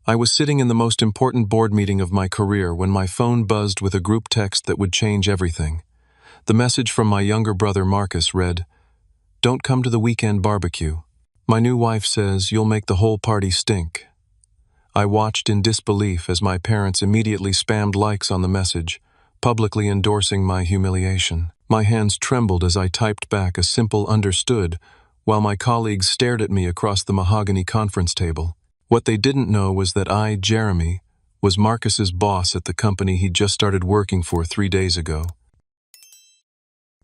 I was sitting in the most important board meeting of my career when my phone buzzed with a group text that would change everything. The message from my younger brother Marcus read, "Don't come to the weekend barbecue. My new wife says you'll make the whole party stink." I watched in disbelief as my parents immediately spammed likes on the message, publicly endorsing my humiliation. My hands trembled as I typed back a simple "understood," while my colleagues stared at me across the mahogany conference table. What they didn't know was that I, Jeremy, was Marcus's boss at the company he'd just started working for 3 days ago.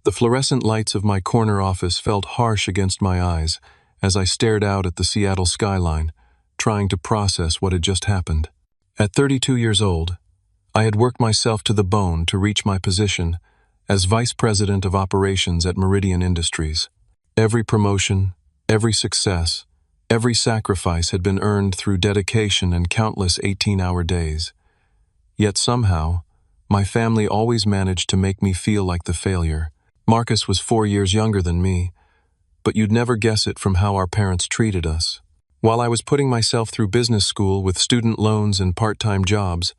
The fluorescent lights of my corner office felt harsh against my eyes as I stared out at the Seattle skyline, trying to process what had just happened. At 32 years old, I had worked myself to the bone to reach my position as Vice President of Operations at Meridian Industries. Every promotion, every success, every sacrifice had been earned through dedication and countless 18-hour days. Yet somehow, my family always managed to make me feel like the failure. Marcus was 4 years younger than me, but you'd never guess it from how our parents treated us. While I was putting myself through business school with student loans and part-time jobs,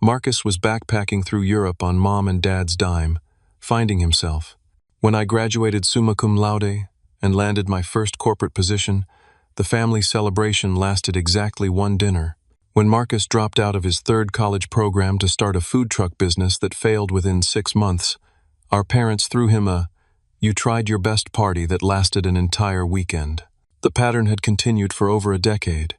Marcus was backpacking through Europe on mom and dad's dime, finding himself. When I graduated summa cum laude and landed my first corporate position, the family celebration lasted exactly one dinner. When Marcus dropped out of his third college program to start a food truck business that failed within 6 months, our parents threw him a "you tried your best" party that lasted an entire weekend. The pattern had continued for over a decade.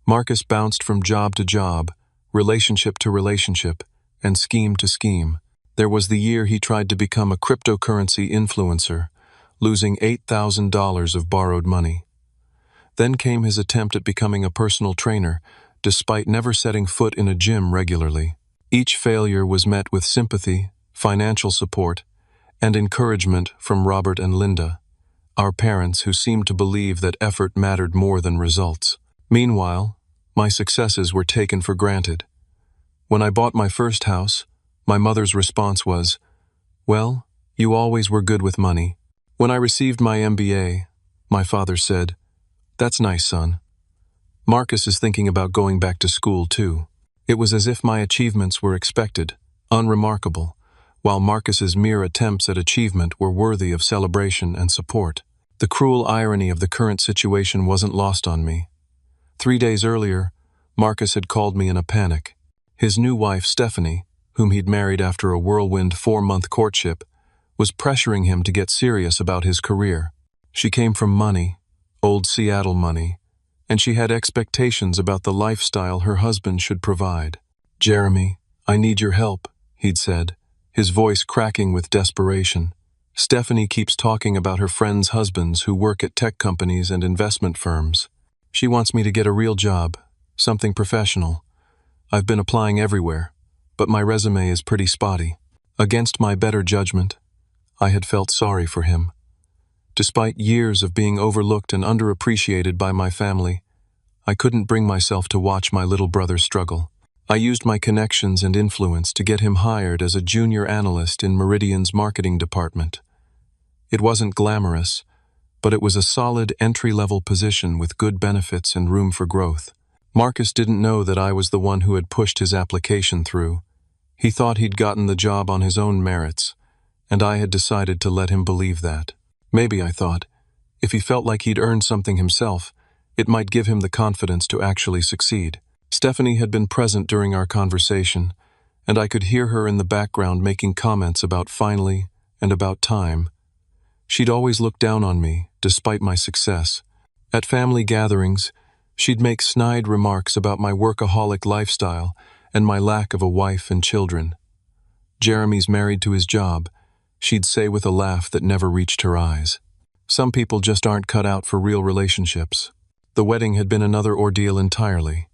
Marcus bounced from job to job, relationship to relationship, and scheme to scheme. There was the year he tried to become a cryptocurrency influencer, losing $8,000 of borrowed money. Then came his attempt at becoming a personal trainer, despite never setting foot in a gym regularly. Each failure was met with sympathy, financial support, and encouragement from Robert and Linda, our parents who seemed to believe that effort mattered more than results. Meanwhile, my successes were taken for granted. When I bought my first house, my mother's response was, "Well, you always were good with money." When I received my MBA, my father said, "That's nice, son. Marcus is thinking about going back to school, too." It was as if my achievements were expected, unremarkable, while Marcus's mere attempts at achievement were worthy of celebration and support. The cruel irony of the current situation wasn't lost on me. 3 days earlier, Marcus had called me in a panic. His new wife, Stephanie, whom he'd married after a whirlwind 4-month courtship, was pressuring him to get serious about his career. She came from money, old Seattle money, and she had expectations about the lifestyle her husband should provide. "Jeremy, I need your help," he'd said, his voice cracking with desperation. "Stephanie keeps talking about her friends' husbands who work at tech companies and investment firms. She wants me to get a real job, something professional. I've been applying everywhere, but my resume is pretty spotty." Against my better judgment, I had felt sorry for him. Despite years of being overlooked and underappreciated by my family, I couldn't bring myself to watch my little brother struggle. I used my connections and influence to get him hired as a junior analyst in Meridian's marketing department. It wasn't glamorous, but it was a solid entry-level position with good benefits and room for growth. Marcus didn't know that I was the one who had pushed his application through. He thought he'd gotten the job on his own merits, and I had decided to let him believe that. Maybe, I thought, if he felt like he'd earned something himself, it might give him the confidence to actually succeed. Stephanie had been present during our conversation, and I could hear her in the background making comments about "finally" and about time. She'd always looked down on me, despite my success. At family gatherings, she'd make snide remarks about my workaholic lifestyle and my lack of a wife and children. "Jeremy's married to his job," she'd say with a laugh that never reached her eyes. Some people just aren't cut out for real relationships. The wedding had been another ordeal entirely.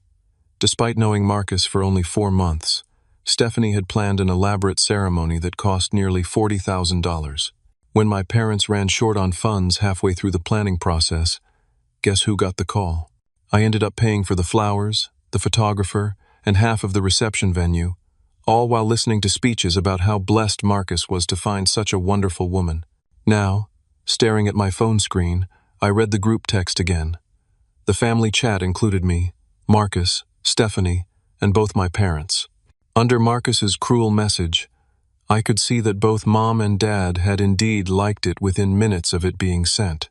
Despite knowing Marcus for only 4 months, Stephanie had planned an elaborate ceremony that cost nearly $40,000. When my parents ran short on funds halfway through the planning process, guess who got the call? I ended up paying for the flowers, the photographer, and half of the reception venue, all while listening to speeches about how blessed Marcus was to find such a wonderful woman. Now, staring at my phone screen, I read the group text again. The family chat included me, Marcus, Stephanie, and both my parents. Under Marcus's cruel message, I could see that both Mom and Dad had indeed liked it within minutes of it being sent.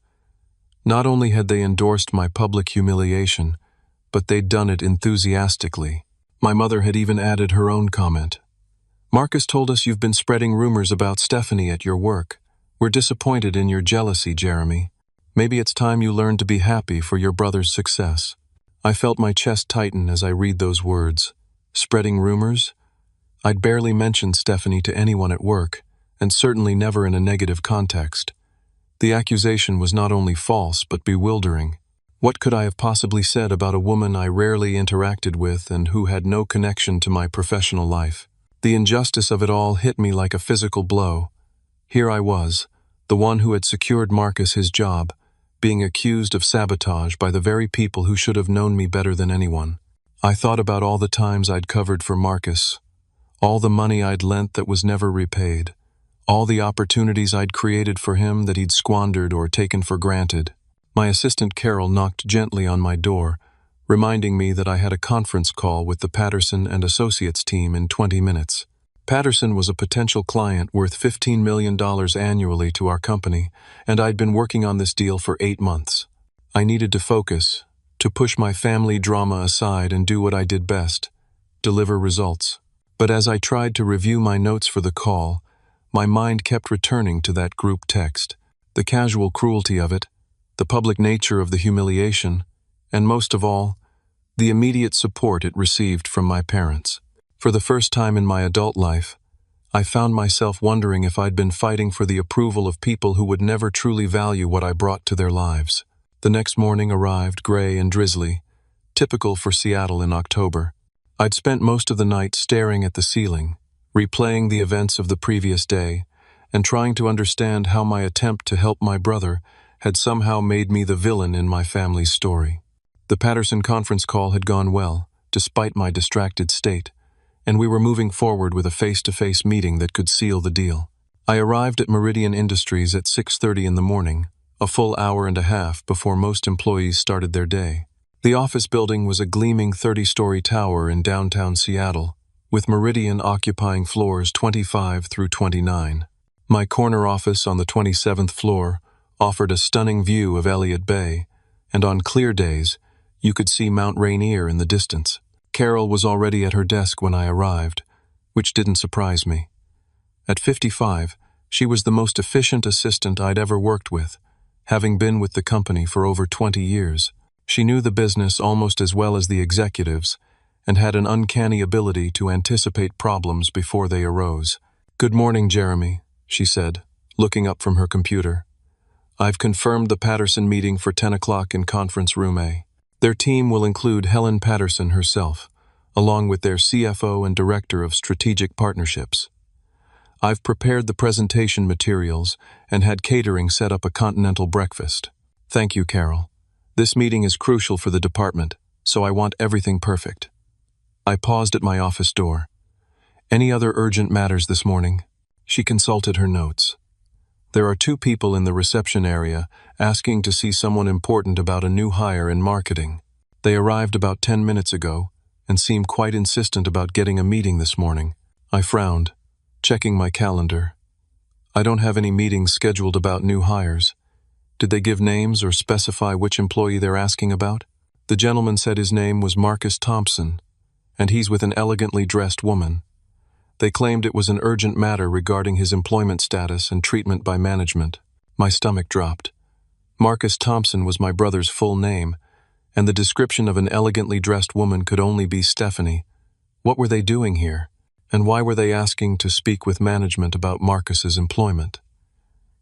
Not only had they endorsed my public humiliation, but they'd done it enthusiastically. My mother had even added her own comment. Marcus told us you've been spreading rumors about Stephanie at your work. We're disappointed in your jealousy, Jeremy. Maybe it's time you learned to be happy for your brother's success. I felt my chest tighten as I read those words. Spreading rumors? I'd barely mentioned Stephanie to anyone at work, and certainly never in a negative context. The accusation was not only false, but bewildering. What could I have possibly said about a woman I rarely interacted with and who had no connection to my professional life? The injustice of it all hit me like a physical blow. Here I was, the one who had secured Marcus his job, being accused of sabotage by the very people who should have known me better than anyone. I thought about all the times I'd covered for Marcus, all the money I'd lent that was never repaid, all the opportunities I'd created for him that he'd squandered or taken for granted. My assistant Carol knocked gently on my door, reminding me that I had a conference call with the Patterson and Associates team in 20 minutes. Patterson was a potential client worth $15 million annually to our company, and I'd been working on this deal for 8 months. I needed to focus, to push my family drama aside and do what I did best, deliver results. But as I tried to review my notes for the call, my mind kept returning to that group text, the casual cruelty of it, the public nature of the humiliation, and most of all, the immediate support it received from my parents. For the first time in my adult life, I found myself wondering if I'd been fighting for the approval of people who would never truly value what I brought to their lives. The next morning arrived gray and drizzly, typical for Seattle in October. I'd spent most of the night staring at the ceiling, replaying the events of the previous day, and trying to understand how my attempt to help my brother had somehow made me the villain in my family's story. The Patterson conference call had gone well, despite my distracted state, and we were moving forward with a face-to-face meeting that could seal the deal. I arrived at Meridian Industries at 6:30 in the morning, a full hour and a half before most employees started their day. The office building was a gleaming 30-story tower in downtown Seattle, with Meridian occupying floors 25 through 29. My corner office on the 27th floor offered a stunning view of Elliott Bay, and on clear days, you could see Mount Rainier in the distance. Carol was already at her desk when I arrived, which didn't surprise me. At 55, she was the most efficient assistant I'd ever worked with, having been with the company for over 20 years. She knew the business almost as well as the executives, and had an uncanny ability to anticipate problems before they arose. "Good morning, Jeremy," she said, looking up from her computer. "I've confirmed the Patterson meeting for 10 o'clock in Conference Room A. Their team will include Helen Patterson herself, along with their CFO and Director of Strategic Partnerships. I've prepared the presentation materials and had catering set up a continental breakfast. Thank you, Carol. This meeting is crucial for the department, so I want everything perfect." I paused at my office door. "Any other urgent matters this morning?" She consulted her notes. "There are 2 people in the reception area asking to see someone important about a new hire in marketing. They arrived about 10 minutes ago and seem quite insistent about getting a meeting this morning." I frowned, checking my calendar. I don't have any meetings scheduled about new hires. Did they give names or specify which employee they're asking about? The gentleman said his name was Marcus Thompson, and he's with an elegantly dressed woman. They claimed it was an urgent matter regarding his employment status and treatment by management. My stomach dropped. Marcus Thompson was my brother's full name, and the description of an elegantly dressed woman could only be Stephanie. What were they doing here? And why were they asking to speak with management about Marcus's employment?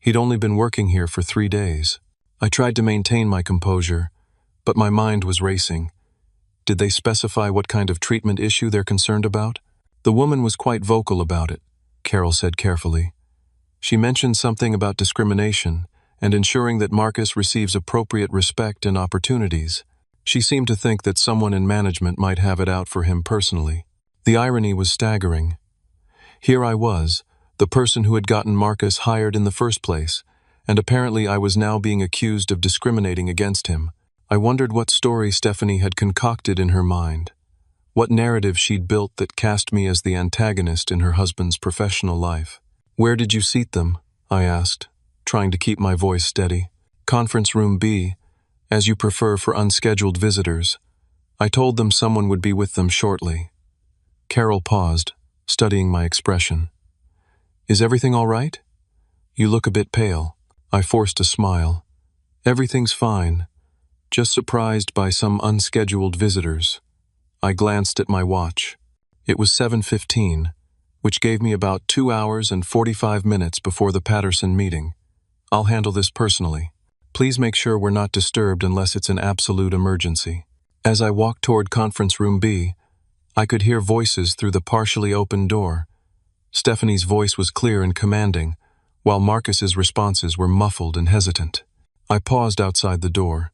He'd only been working here for 3 days. I tried to maintain my composure, but my mind was racing. Did they specify what kind of treatment issue they're concerned about? The woman was quite vocal about it, Carol said carefully. She mentioned something about discrimination and ensuring that Marcus receives appropriate respect and opportunities. She seemed to think that someone in management might have it out for him personally. The irony was staggering. Here I was, the person who had gotten Marcus hired in the first place, and apparently I was now being accused of discriminating against him. I wondered what story Stephanie had concocted in her mind. What narrative she'd built that cast me as the antagonist in her husband's professional life. "Where did you seat them?" I asked, trying to keep my voice steady. "Conference room B, as you prefer for unscheduled visitors." I told them someone would be with them shortly. Carol paused, studying my expression. "Is everything all right? You look a bit pale." I forced a smile. "Everything's fine. Just surprised by some unscheduled visitors." I glanced at my watch. It was 7:15, which gave me about 2 hours and 45 minutes before the Patterson meeting. "I'll handle this personally. Please make sure we're not disturbed unless it's an absolute emergency." As I walked toward conference room B, I could hear voices through the partially open door. Stephanie's voice was clear and commanding, while Marcus's responses were muffled and hesitant. I paused outside the door,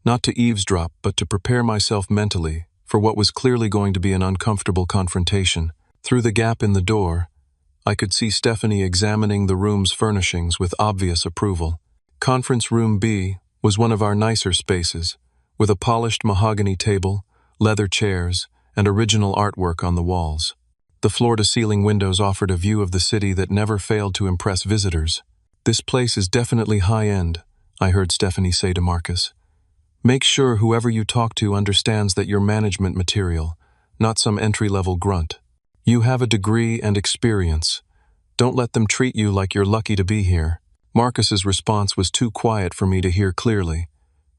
not to eavesdrop but to prepare myself mentally for what was clearly going to be an uncomfortable confrontation. Through the gap in the door, I could see Stephanie examining the room's furnishings with obvious approval. Conference room B was one of our nicer spaces, with a polished mahogany table, leather chairs, and original artwork on the walls. The floor-to-ceiling windows offered a view of the city that never failed to impress visitors. "This place is definitely high-end," I heard Stephanie say to Marcus. "Make sure whoever you talk to understands that you're management material, not some entry-level grunt. You have a degree and experience. Don't let them treat you like you're lucky to be here." Marcus's response was too quiet for me to hear clearly,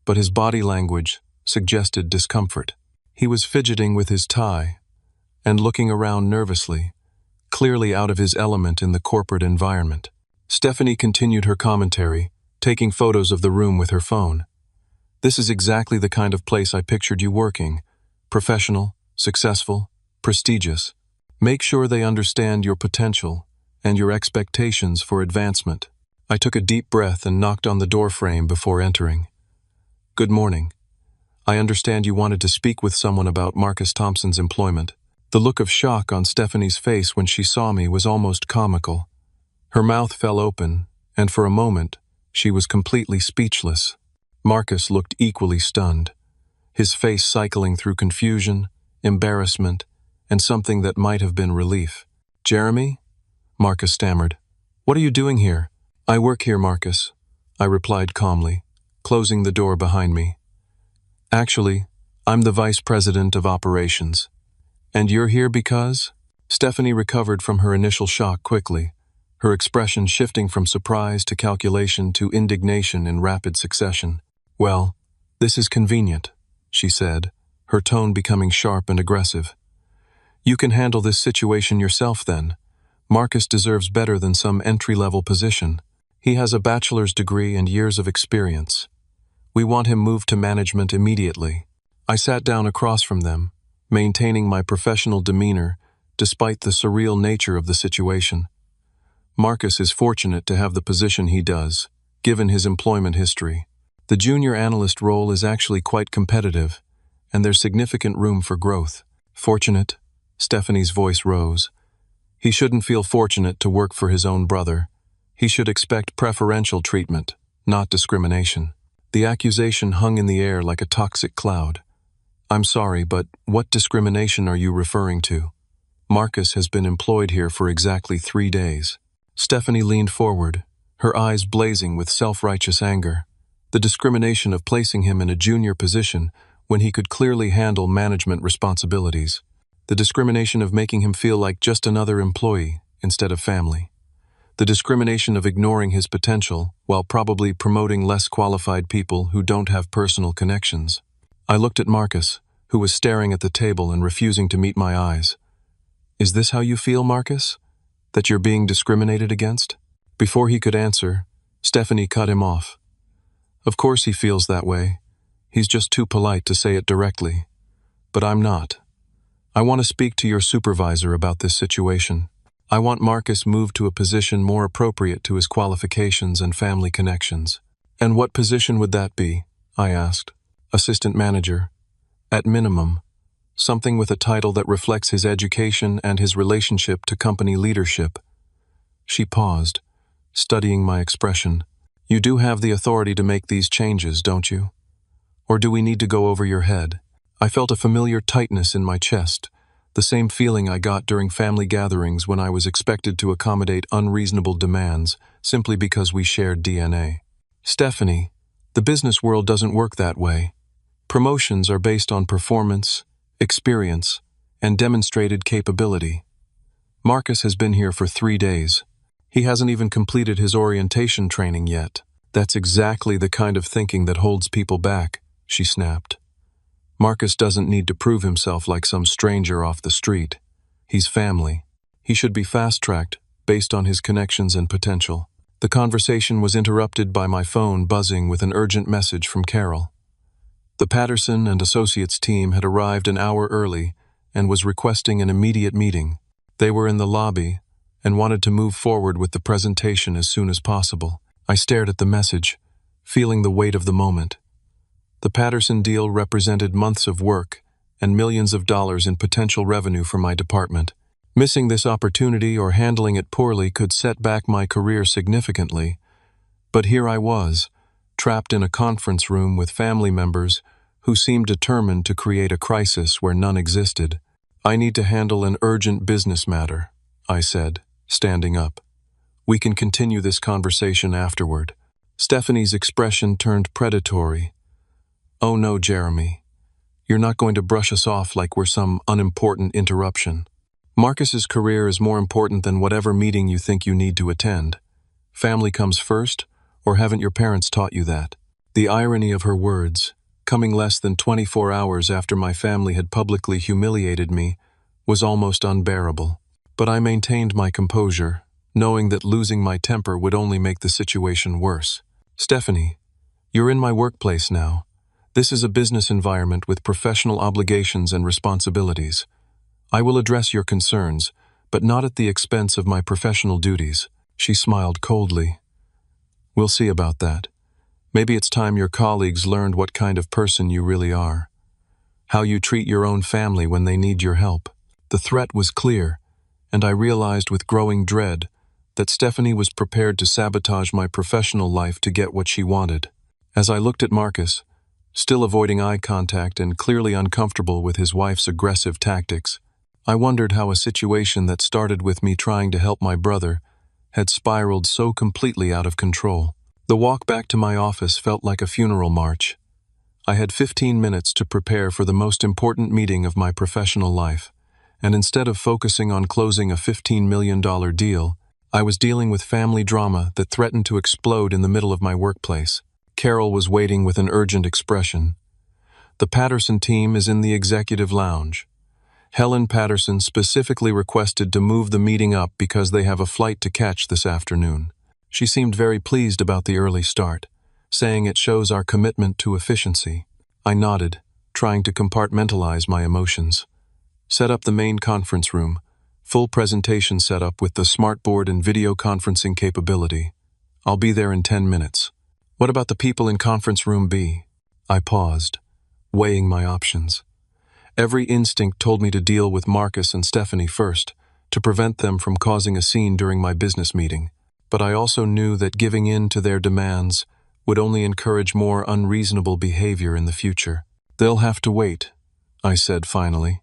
but his body language suggested discomfort. He was fidgeting with his tie and looking around nervously, clearly out of his element in the corporate environment. Stephanie continued her commentary, taking photos of the room with her phone. "This is exactly the kind of place I pictured you working. Professional, successful, prestigious. Make sure they understand your potential and your expectations for advancement." I took a deep breath and knocked on the doorframe before entering. "Good morning. I understand you wanted to speak with someone about Marcus Thompson's employment." The look of shock on Stephanie's face when she saw me was almost comical. Her mouth fell open, and for a moment, she was completely speechless. Marcus looked equally stunned, his face cycling through confusion, embarrassment, and something that might have been relief. "Jeremy?" Marcus stammered. "What are you doing here?" "I work here, Marcus," I replied calmly, closing the door behind me. "Actually, I'm the Vice President of Operations." "And you're here because?" Stephanie recovered from her initial shock quickly, her expression shifting from surprise to calculation to indignation in rapid succession. "Well, this is convenient," she said, her tone becoming sharp and aggressive. "You can handle this situation yourself then. Marcus deserves better than some entry-level position. He has a bachelor's degree and years of experience. We want him moved to management immediately." I sat down across from them, maintaining my professional demeanor despite the surreal nature of the situation. Marcus is fortunate to have the position he does, given his employment history. The junior analyst role is actually quite competitive, and there's significant room for growth. "Fortunate?" Stephanie's voice rose. "He shouldn't feel fortunate to work for his own brother. He should expect preferential treatment, not discrimination." The accusation hung in the air like a toxic cloud. "I'm sorry, but what discrimination are you referring to? Marcus has been employed here for exactly 3 days. Stephanie leaned forward, her eyes blazing with self-righteous anger. The discrimination of placing him in a junior position when he could clearly handle management responsibilities. The discrimination of making him feel like just another employee instead of family. The discrimination of ignoring his potential while probably promoting less qualified people who don't have personal connections. I looked at Marcus, who was staring at the table and refusing to meet my eyes. "Is this how you feel, Marcus? That you're being discriminated against?" Before he could answer, Stephanie cut him off. "Of course he feels that way. He's just too polite to say it directly. But I'm not. I want to speak to your supervisor about this situation. I want Marcus moved to a position more appropriate to his qualifications and family connections." "And what position would that be?" I asked. "Assistant manager. At minimum, something with a title that reflects his education and his relationship to company leadership." She paused, studying my expression. "You do have the authority to make these changes, don't you? Or do we need to go over your head?" I felt a familiar tightness in my chest, the same feeling I got during family gatherings when I was expected to accommodate unreasonable demands simply because we shared DNA. Stephanie, the business world doesn't work that way. Promotions are based on performance, experience, and demonstrated capability. Marcus has been here for 3 days. He hasn't even completed his orientation training yet. That's exactly the kind of thinking that holds people back, she snapped. Marcus doesn't need to prove himself like some stranger off the street. He's family. He should be fast-tracked based on his connections and potential. The conversation was interrupted by my phone buzzing with an urgent message from Carol. The Patterson and Associates team had arrived an hour early and was requesting an immediate meeting. They were in the lobby and wanted to move forward with the presentation as soon as possible. I stared at the message, feeling the weight of the moment. The Patterson deal represented months of work and millions of dollars in potential revenue for my department. Missing this opportunity or handling it poorly could set back my career significantly. But here I was, trapped in a conference room with family members who seemed determined to create a crisis where none existed. I need to handle an urgent business matter, I said, standing up. We can continue this conversation afterward. Stephanie's expression turned predatory. Oh no, Jeremy. You're not going to brush us off like we're some unimportant interruption. Marcus's career is more important than whatever meeting you think you need to attend. Family comes first, or haven't your parents taught you that? The irony of her words, coming less than 24 hours after my family had publicly humiliated me, was almost unbearable. But I maintained my composure, knowing that losing my temper would only make the situation worse. Stephanie, you're in my workplace now. This is a business environment with professional obligations and responsibilities. I will address your concerns, but not at the expense of my professional duties. She smiled coldly. We'll see about that. Maybe it's time your colleagues learned what kind of person you really are. How you treat your own family when they need your help. The threat was clear, and I realized with growing dread that Stephanie was prepared to sabotage my professional life to get what she wanted. As I looked at Marcus, still avoiding eye contact and clearly uncomfortable with his wife's aggressive tactics, I wondered how a situation that started with me trying to help my brother had spiraled so completely out of control. The walk back to my office felt like a funeral march. I had 15 minutes to prepare for the most important meeting of my professional life, and instead of focusing on closing a $15 million deal, I was dealing with family drama that threatened to explode in the middle of my workplace. Carol was waiting with an urgent expression. The Patterson team is in the executive lounge. Helen Patterson specifically requested to move the meeting up because they have a flight to catch this afternoon. She seemed very pleased about the early start, saying it shows our commitment to efficiency. I nodded, trying to compartmentalize my emotions. Set up the main conference room, full presentation setup with the smartboard and video conferencing capability. I'll be there in 10 minutes. What about the people in conference room B? I paused, weighing my options. Every instinct told me to deal with Marcus and Stephanie first, to prevent them from causing a scene during my business meeting. But I also knew that giving in to their demands would only encourage more unreasonable behavior in the future. They'll have to wait, I said finally.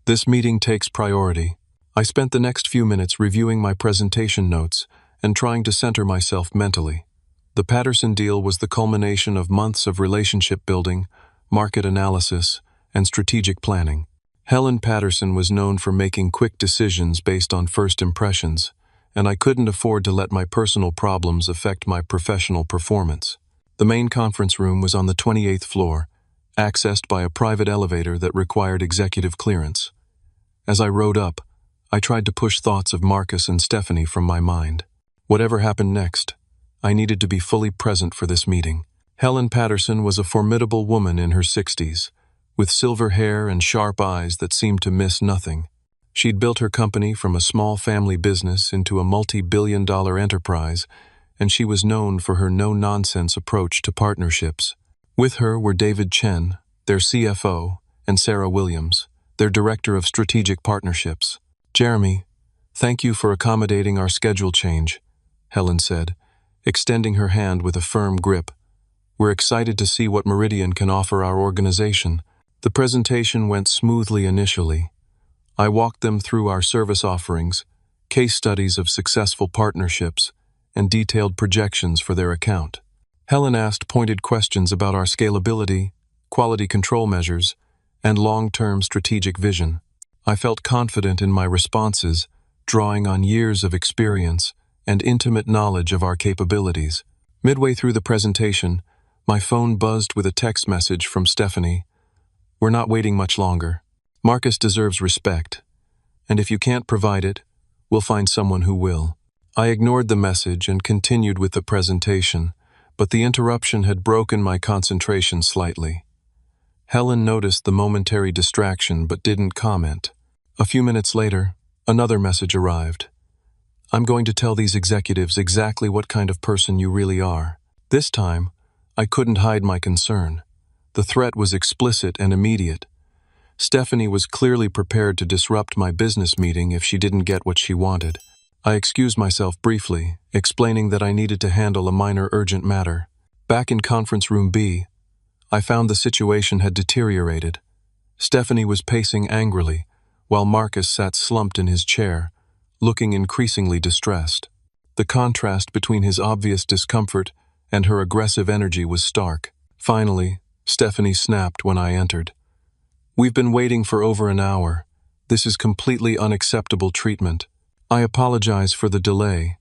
This meeting takes priority. I spent the next few minutes reviewing my presentation notes and trying to center myself mentally. The Patterson deal was the culmination of months of relationship building, market analysis, and strategic planning. Helen Patterson was known for making quick decisions based on first impressions, and I couldn't afford to let my personal problems affect my professional performance. The main conference room was on the 28th floor, accessed by a private elevator that required executive clearance. As I rode up, I tried to push thoughts of Marcus and Stephanie from my mind. Whatever happened next, I needed to be fully present for this meeting. Helen Patterson was a formidable woman in her 60s, with silver hair and sharp eyes that seemed to miss nothing. She'd built her company from a small family business into a multi-billion-dollar enterprise, and she was known for her no-nonsense approach to partnerships. With her were David Chen, their CFO, and Sarah Williams, their Director of Strategic Partnerships. Jeremy, thank you for accommodating our schedule change, Helen said, extending her hand with a firm grip. We're excited to see what Meridian can offer our organization. The presentation went smoothly initially. I walked them through our service offerings, case studies of successful partnerships, and detailed projections for their account. Helen asked pointed questions about our scalability, quality control measures, and long-term strategic vision. I felt confident in my responses, drawing on years of experience and intimate knowledge of our capabilities. Midway through the presentation, my phone buzzed with a text message from Stephanie. "We're not waiting much longer. Marcus deserves respect, and if you can't provide it, we'll find someone who will." I ignored the message and continued with the presentation, but the interruption had broken my concentration slightly. Helen noticed the momentary distraction but didn't comment. A few minutes later, another message arrived. "I'm going to tell these executives exactly what kind of person you really are." This time, I couldn't hide my concern. The threat was explicit and immediate. Stephanie was clearly prepared to disrupt my business meeting if she didn't get what she wanted. I excused myself briefly, explaining that I needed to handle a minor urgent matter. Back in conference room B, I found the situation had deteriorated. Stephanie was pacing angrily, while Marcus sat slumped in his chair, looking increasingly distressed. The contrast between his obvious discomfort and her aggressive energy was stark. Finally, Stephanie snapped when I entered. "We've been waiting for over an hour. This is completely unacceptable treatment. I apologize for the delay,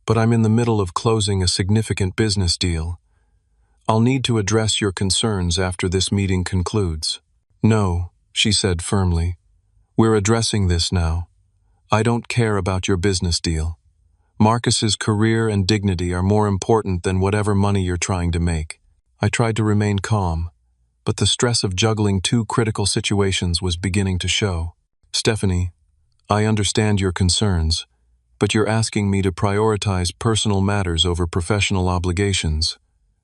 but I'm in the middle of closing a significant business deal. I'll need to address your concerns after this meeting concludes." "No," she said firmly. "We're addressing this now. I don't care about your business deal. Marcus's career and dignity are more important than whatever money you're trying to make." I tried to remain calm, but the stress of juggling two critical situations was beginning to show. "Stephanie, I understand your concerns, but you're asking me to prioritize personal matters over professional obligations.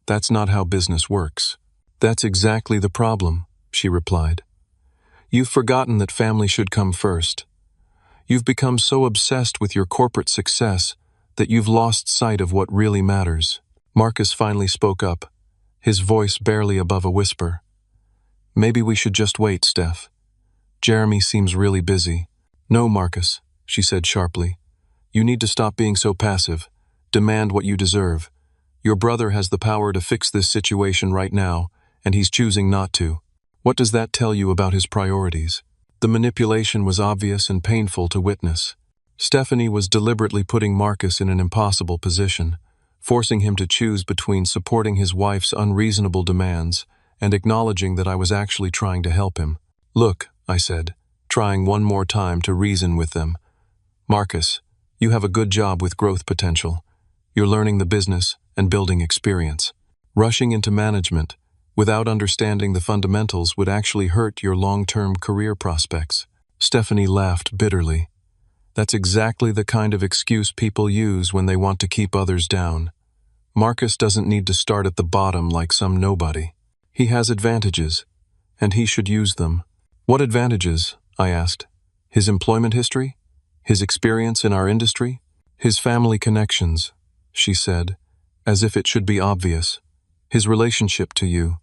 That's not how business works." "That's exactly the problem," she replied. "You've forgotten that family should come first. You've become so obsessed with your corporate success that you've lost sight of what really matters." Marcus finally spoke up, his voice barely above a whisper. "Maybe we should just wait, Steph. Jeremy seems really busy." "No, Marcus," she said sharply. "You need to stop being so passive. Demand what you deserve. Your brother has the power to fix this situation right now, and he's choosing not to. What does that tell you about his priorities?" The manipulation was obvious and painful to witness. Stephanie was deliberately putting Marcus in an impossible position, forcing him to choose between supporting his wife's unreasonable demands and acknowledging that I was actually trying to help him. "Look," I said, trying one more time to reason with them. "Marcus, you have a good job with growth potential. You're learning the business and building experience. Rushing into management without understanding the fundamentals would actually hurt your long-term career prospects." Stephanie laughed bitterly. "That's exactly the kind of excuse people use when they want to keep others down. Marcus doesn't need to start at the bottom like some nobody. He has advantages, and he should use them." "What advantages?" I asked. "His employment history? His experience in our industry?" "His family connections," she said, as if it should be obvious. "His relationship to you.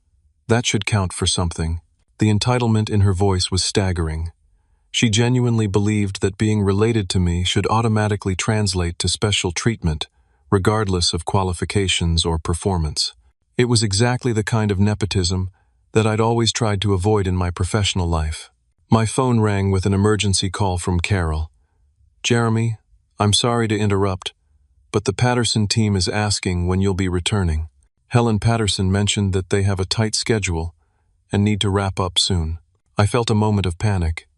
That should count for something." The entitlement in her voice was staggering. She genuinely believed that being related to me should automatically translate to special treatment, regardless of qualifications or performance. It was exactly the kind of nepotism that I'd always tried to avoid in my professional life. My phone rang with an emergency call from Carol. "Jeremy, I'm sorry to interrupt, but the Patterson team is asking when you'll be returning. Helen Patterson mentioned that they have a tight schedule and need to wrap up soon." I felt a moment of panic.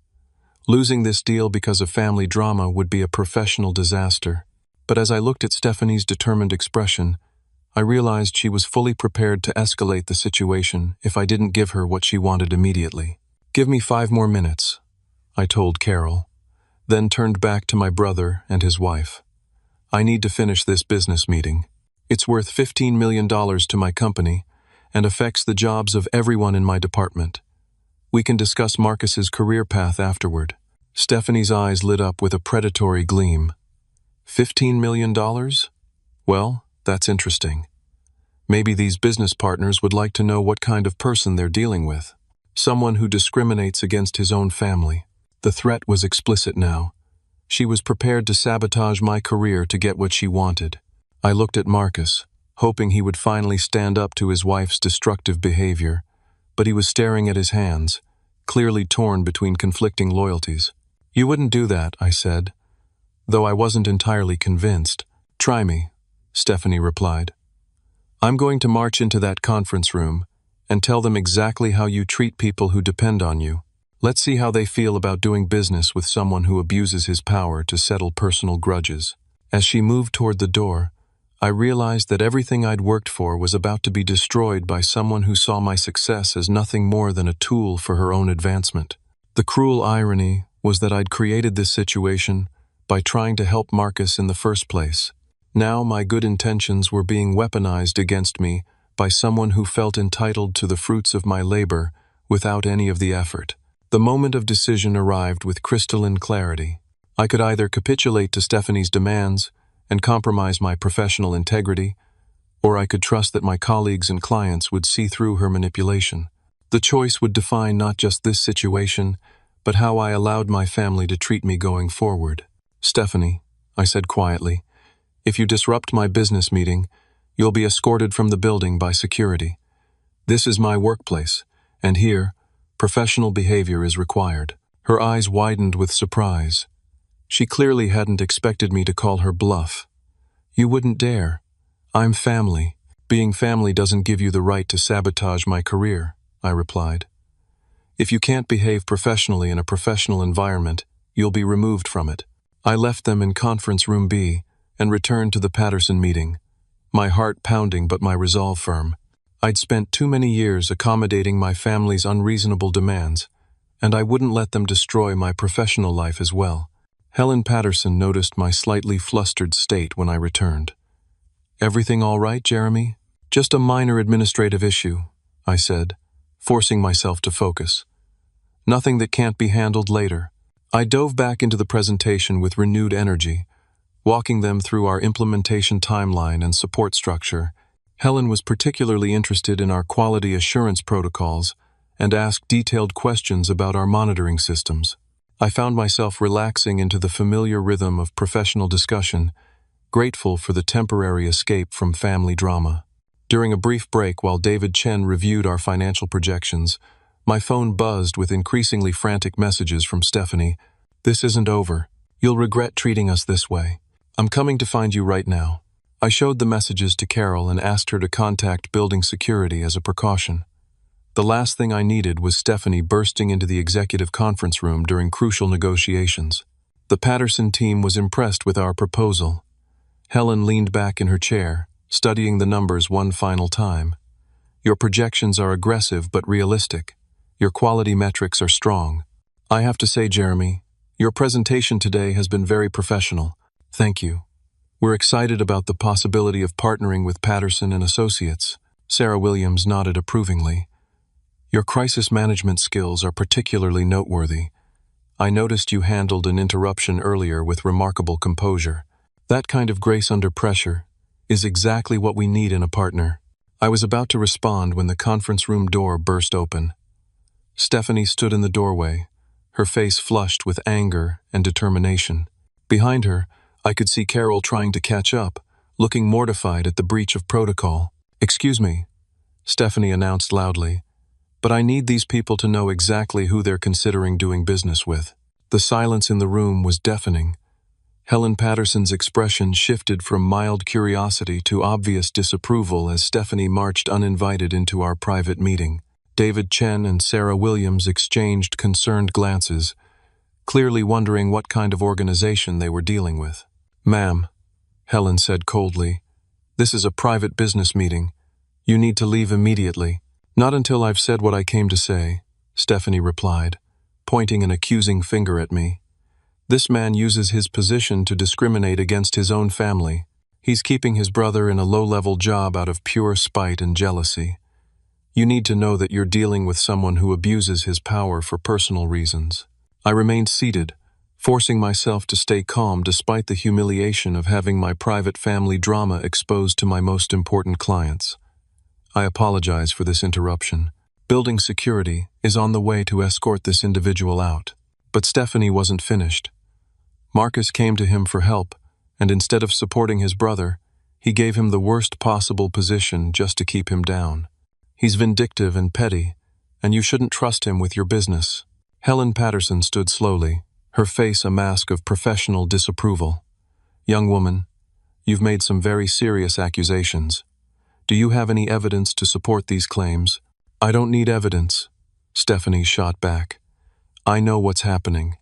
Losing this deal because of family drama would be a professional disaster. But as I looked at Stephanie's determined expression, I realized she was fully prepared to escalate the situation if I didn't give her what she wanted immediately. "Give me 5 more minutes," I told Carol, then turned back to my brother and his wife. "I need to finish this business meeting. It's worth $15 million to my company and affects the jobs of everyone in my department. We can discuss Marcus's career path afterward." Stephanie's eyes lit up with a predatory gleam. $15 million? Well, that's interesting. Maybe these business partners would like to know what kind of person they're dealing with. someone who discriminates against his own family. The threat was explicit now. She was prepared to sabotage my career to get what she wanted. I looked at Marcus, hoping he would finally stand up to his wife's destructive behavior, but he was staring at his hands, clearly torn between conflicting loyalties. "You wouldn't do that," I said, though I wasn't entirely convinced. "Try me," Stephanie replied. "I'm going to march into that conference room and tell them exactly how you treat people who depend on you. Let's see how they feel about doing business with someone who abuses his power to settle personal grudges." As she moved toward the door, I realized that everything I'd worked for was about to be destroyed by someone who saw my success as nothing more than a tool for her own advancement. The cruel irony was that I'd created this situation by trying to help Marcus in the first place. Now my good intentions were being weaponized against me by someone who felt entitled to the fruits of my labor without any of the effort. The moment of decision arrived with crystalline clarity. I could either capitulate to Stephanie's demands and compromise my professional integrity, or I could trust that my colleagues and clients would see through her manipulation. The choice would define not just this situation, but how I allowed my family to treat me going forward. "Stephanie," I said quietly, "if you disrupt my business meeting, you'll be escorted from the building by security. This is my workplace, and here, professional behavior is required." Her eyes widened with surprise. She clearly hadn't expected me to call her bluff. "You wouldn't dare. I'm family. Being family doesn't give you the right to sabotage my career," I replied. "If you can't behave professionally in a professional environment, you'll be removed from it." I left them in conference room B and returned to the Patterson meeting, my heart pounding but my resolve firm. I'd spent too many years accommodating my family's unreasonable demands, and I wouldn't let them destroy my professional life as well. Helen Patterson noticed my slightly flustered state when I returned. "Everything all right, Jeremy?" "Just a minor administrative issue," I said, forcing myself to focus. "Nothing that can't be handled later." I dove back into the presentation with renewed energy, walking them through our implementation timeline and support structure. Helen was particularly interested in our quality assurance protocols and asked detailed questions about our monitoring systems. I found myself relaxing into the familiar rhythm of professional discussion, grateful for the temporary escape from family drama. During a brief break while David Chen reviewed our financial projections, my phone buzzed with increasingly frantic messages from Stephanie. "This isn't over. You'll regret treating us this way. I'm coming to find you right now." I showed the messages to Carol and asked her to contact building security as a precaution. The last thing I needed was Stephanie bursting into the executive conference room during crucial negotiations. The Patterson team was impressed with our proposal. Helen leaned back in her chair, studying the numbers one final time. "Your projections are aggressive but realistic. Your quality metrics are strong. I have to say, Jeremy, your presentation today has been very professional. Thank you. We're excited about the possibility of partnering with Patterson and Associates." Sarah Williams nodded approvingly. "Your crisis management skills are particularly noteworthy. I noticed you handled an interruption earlier with remarkable composure. That kind of grace under pressure is exactly what we need in a partner." I was about to respond when the conference room door burst open. Stephanie stood in the doorway, her face flushed with anger and determination. Behind her, I could see Carol trying to catch up, looking mortified at the breach of protocol. "Excuse me," Stephanie announced loudly, "but I need these people to know exactly who they're considering doing business with." The silence in the room was deafening. Helen Patterson's expression shifted from mild curiosity to obvious disapproval as Stephanie marched uninvited into our private meeting. David Chen and Sarah Williams exchanged concerned glances, clearly wondering what kind of organization they were dealing with. "Ma'am," Helen said coldly, "this is a private business meeting. You need to leave immediately." "Not until I've said what I came to say," Stephanie replied, pointing an accusing finger at me. "This man uses his position to discriminate against his own family. He's keeping his brother in a low-level job out of pure spite and jealousy. You need to know that you're dealing with someone who abuses his power for personal reasons." I remained seated, forcing myself to stay calm despite the humiliation of having my private family drama exposed to my most important clients. "I apologize for this interruption. Building security is on the way to escort this individual out. But Stephanie wasn't finished. Marcus came to him for help, and instead of supporting his brother, he gave him the worst possible position just to keep him down. He's vindictive and petty, and you shouldn't trust him with your business. Helen Patterson stood slowly, her face a mask of professional disapproval. Young woman, you've made some very serious accusations. Do you have any evidence to support these claims? I don't need evidence, Stephanie shot back. I know what's happening.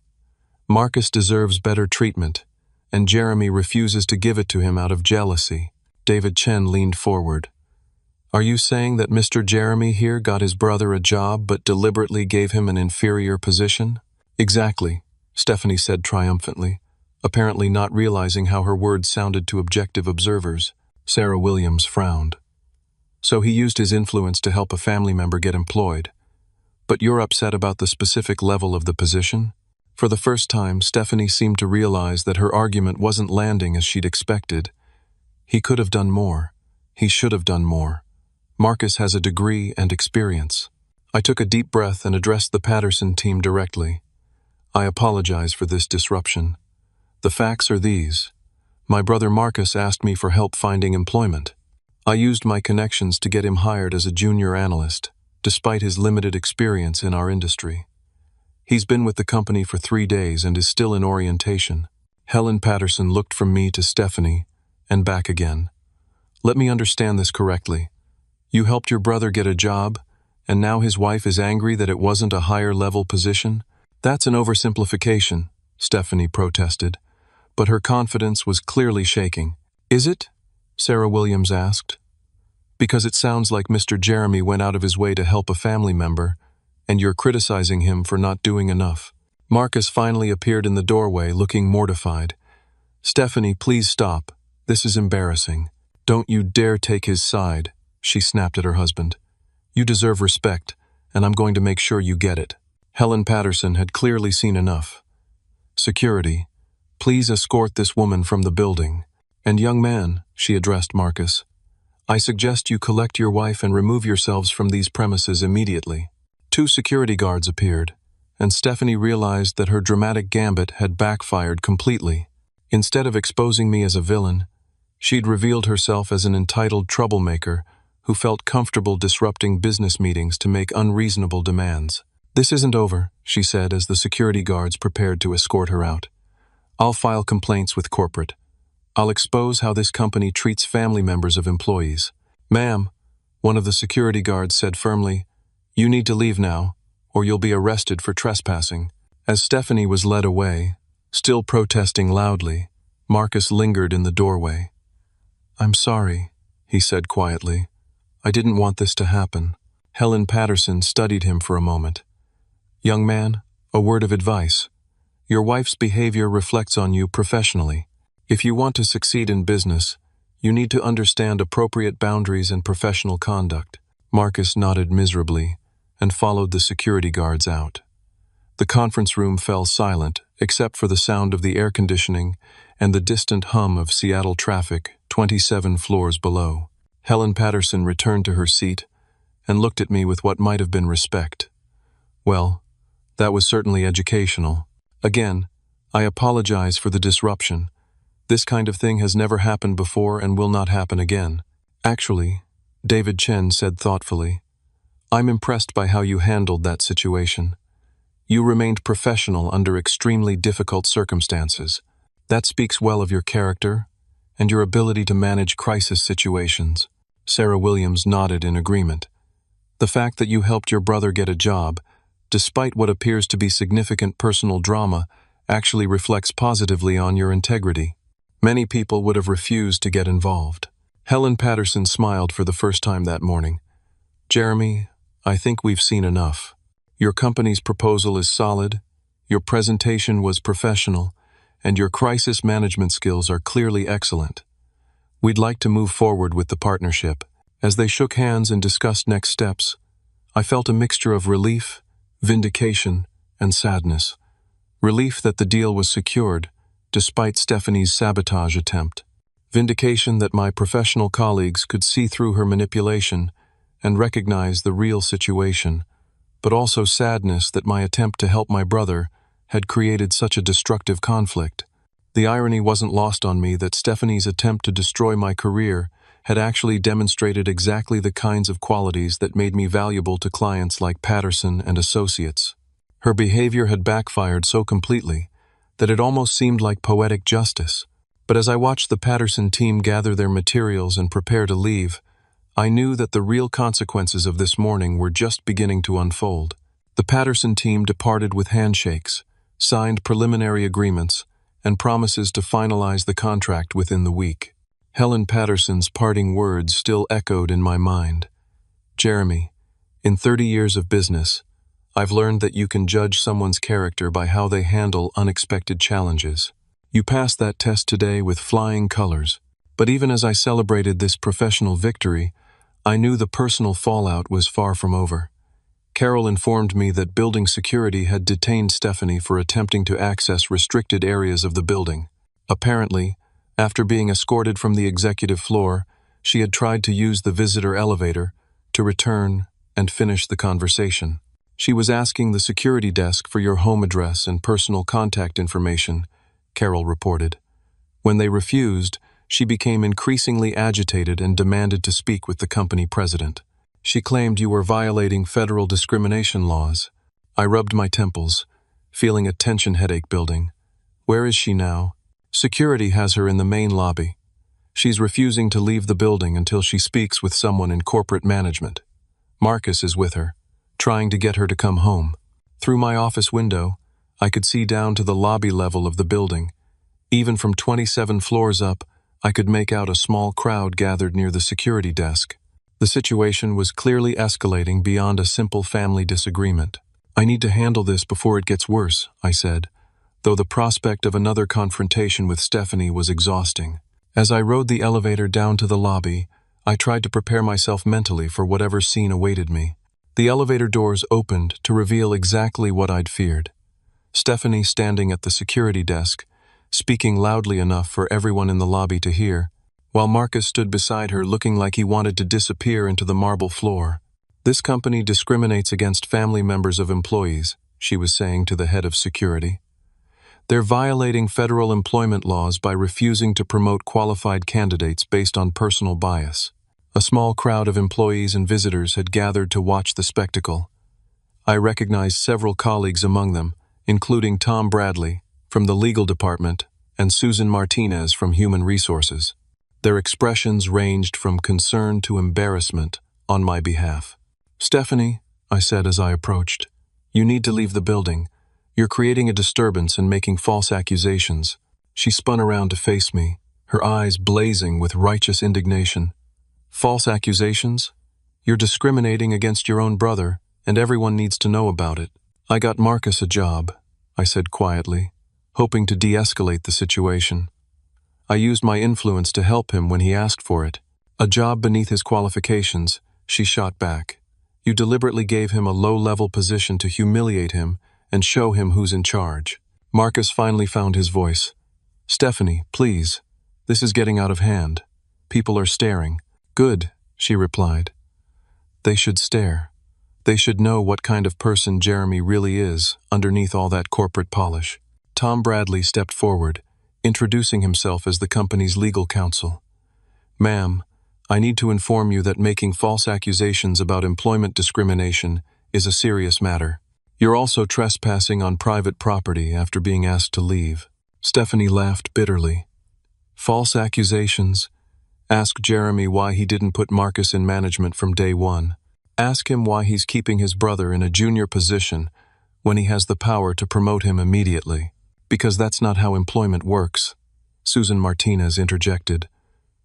Marcus deserves better treatment, and Jeremy refuses to give it to him out of jealousy. David Chen leaned forward. Are you saying that Mr. Jeremy here got his brother a job but deliberately gave him an inferior position? Exactly, Stephanie said triumphantly, apparently not realizing how her words sounded to objective observers. Sarah Williams frowned. So he used his influence to help a family member get employed. But you're upset about the specific level of the position? For the first time, Stephanie seemed to realize that her argument wasn't landing as she'd expected. He could have done more. He should have done more. Marcus has a degree and experience. I took a deep breath and addressed the Patterson team directly. I apologize for this disruption. The facts are these. My brother Marcus asked me for help finding employment. I used my connections to get him hired as a junior analyst, despite his limited experience in our industry. He's been with the company for 3 days and is still in orientation. Helen Patterson looked from me to Stephanie and back again. Let me understand this correctly. You helped your brother get a job, and now his wife is angry that it wasn't a higher-level position? That's an oversimplification, Stephanie protested, but her confidence was clearly shaking. Is it? Sarah Williams asked. Because it sounds like Mr. Jeremy went out of his way to help a family member, and you're criticizing him for not doing enough. Marcus finally appeared in the doorway, looking mortified. Stephanie, please stop. This is embarrassing. Don't you dare take his side, she snapped at her husband. You deserve respect, and I'm going to make sure you get it. Helen Patterson had clearly seen enough. Security, please escort this woman from the building. And young man, she addressed Marcus, I suggest you collect your wife and remove yourselves from these premises immediately. 2 security guards appeared, and Stephanie realized that her dramatic gambit had backfired completely. Instead of exposing me as a villain, she'd revealed herself as an entitled troublemaker who felt comfortable disrupting business meetings to make unreasonable demands. This isn't over, she said as the security guards prepared to escort her out. I'll file complaints with corporate. I'll expose how this company treats family members of employees. Ma'am, one of the security guards said firmly, you need to leave now, or you'll be arrested for trespassing. As Stephanie was led away, still protesting loudly, Marcus lingered in the doorway. I'm sorry, he said quietly. I didn't want this to happen. Helen Patterson studied him for a moment. Young man, a word of advice. Your wife's behavior reflects on you professionally. If you want to succeed in business, you need to understand appropriate boundaries and professional conduct. Marcus nodded miserably and followed the security guards out. The conference room fell silent, except for the sound of the air conditioning and the distant hum of Seattle traffic 27 floors below. Helen Patterson returned to her seat and looked at me with what might have been respect. Well, that was certainly educational. Again, I apologize for the disruption. This kind of thing has never happened before and will not happen again. Actually, David Chen said thoughtfully, I'm impressed by how you handled that situation. You remained professional under extremely difficult circumstances. That speaks well of your character and your ability to manage crisis situations. Sarah Williams nodded in agreement. The fact that you helped your brother get a job, despite what appears to be significant personal drama, actually reflects positively on your integrity. Many people would have refused to get involved. Helen Patterson smiled for the first time that morning. Jeremy, I think we've seen enough. Your company's proposal is solid, your presentation was professional, and your crisis management skills are clearly excellent. We'd like to move forward with the partnership. As they shook hands and discussed next steps, I felt a mixture of relief, vindication, and sadness. Relief that the deal was secured, despite Stephanie's sabotage attempt. Vindication that my professional colleagues could see through her manipulation and recognize the real situation, but also sadness that my attempt to help my brother had created such a destructive conflict. The irony wasn't lost on me that Stephanie's attempt to destroy my career had actually demonstrated exactly the kinds of qualities that made me valuable to clients like Patterson and Associates. Her behavior had backfired so completely that it almost seemed like poetic justice. But as I watched the Patterson team gather their materials and prepare to leave, I knew that the real consequences of this morning were just beginning to unfold. The Patterson team departed with handshakes, signed preliminary agreements, and promises to finalize the contract within the week. Helen Patterson's parting words still echoed in my mind. "Jeremy, in 30 years of business, I've learned that you can judge someone's character by how they handle unexpected challenges. You passed that test today with flying colors, but even as I celebrated this professional victory, I knew the personal fallout was far from over. Carol informed me that building security had detained Stephanie for attempting to access restricted areas of the building. Apparently, after being escorted from the executive floor, she had tried to use the visitor elevator to return and finish the conversation. She was asking the security desk for your home address and personal contact information," Carol reported. When they refused, she became increasingly agitated and demanded to speak with the company president. She claimed you were violating federal discrimination laws. I rubbed my temples, feeling a tension headache building. "Where is she now?" "Security has her in the main lobby. She's refusing to leave the building until she speaks with someone in corporate management. Marcus is with her, trying to get her to come home." Through my office window, I could see down to the lobby level of the building. Even from 27 floors up, I could make out a small crowd gathered near the security desk. The situation was clearly escalating beyond a simple family disagreement. "I need to handle this before it gets worse," I said, though the prospect of another confrontation with Stephanie was exhausting. As I rode the elevator down to the lobby, I tried to prepare myself mentally for whatever scene awaited me. The elevator doors opened to reveal exactly what I'd feared. Stephanie standing at the security desk, speaking loudly enough for everyone in the lobby to hear, while Marcus stood beside her looking like he wanted to disappear into the marble floor. "This company discriminates against family members of employees," she was saying to the head of security. "They're violating federal employment laws by refusing to promote qualified candidates based on personal bias." A small crowd of employees and visitors had gathered to watch the spectacle. I recognized several colleagues among them, including Tom Bradley from the legal department and Susan Martinez from Human Resources. Their expressions ranged from concern to embarrassment on my behalf. "Stephanie," I said as I approached, "you need to leave the building. You're creating a disturbance and making false accusations." She spun around to face me, her eyes blazing with righteous indignation. "False accusations? You're discriminating against your own brother, and everyone needs to know about it." "I got Marcus a job," I said quietly, hoping to de-escalate the situation. "I used my influence to help him when he asked for it." "A job beneath his qualifications," she shot back. "You deliberately gave him a low-level position to humiliate him and show him who's in charge." Marcus finally found his voice. "Stephanie, please. This is getting out of hand. People are staring." "Good," she replied. "They should stare. They should know what kind of person Jeremy really is underneath all that corporate polish." Tom Bradley stepped forward, introducing himself as the company's legal counsel. "Ma'am, I need to inform you that making false accusations about employment discrimination is a serious matter. You're also trespassing on private property after being asked to leave." Stephanie laughed bitterly. "False accusations? Ask Jeremy why he didn't put Marcus in management from day one. Ask him why he's keeping his brother in a junior position when he has the power to promote him immediately. Because that's not how employment works," Susan Martinez interjected.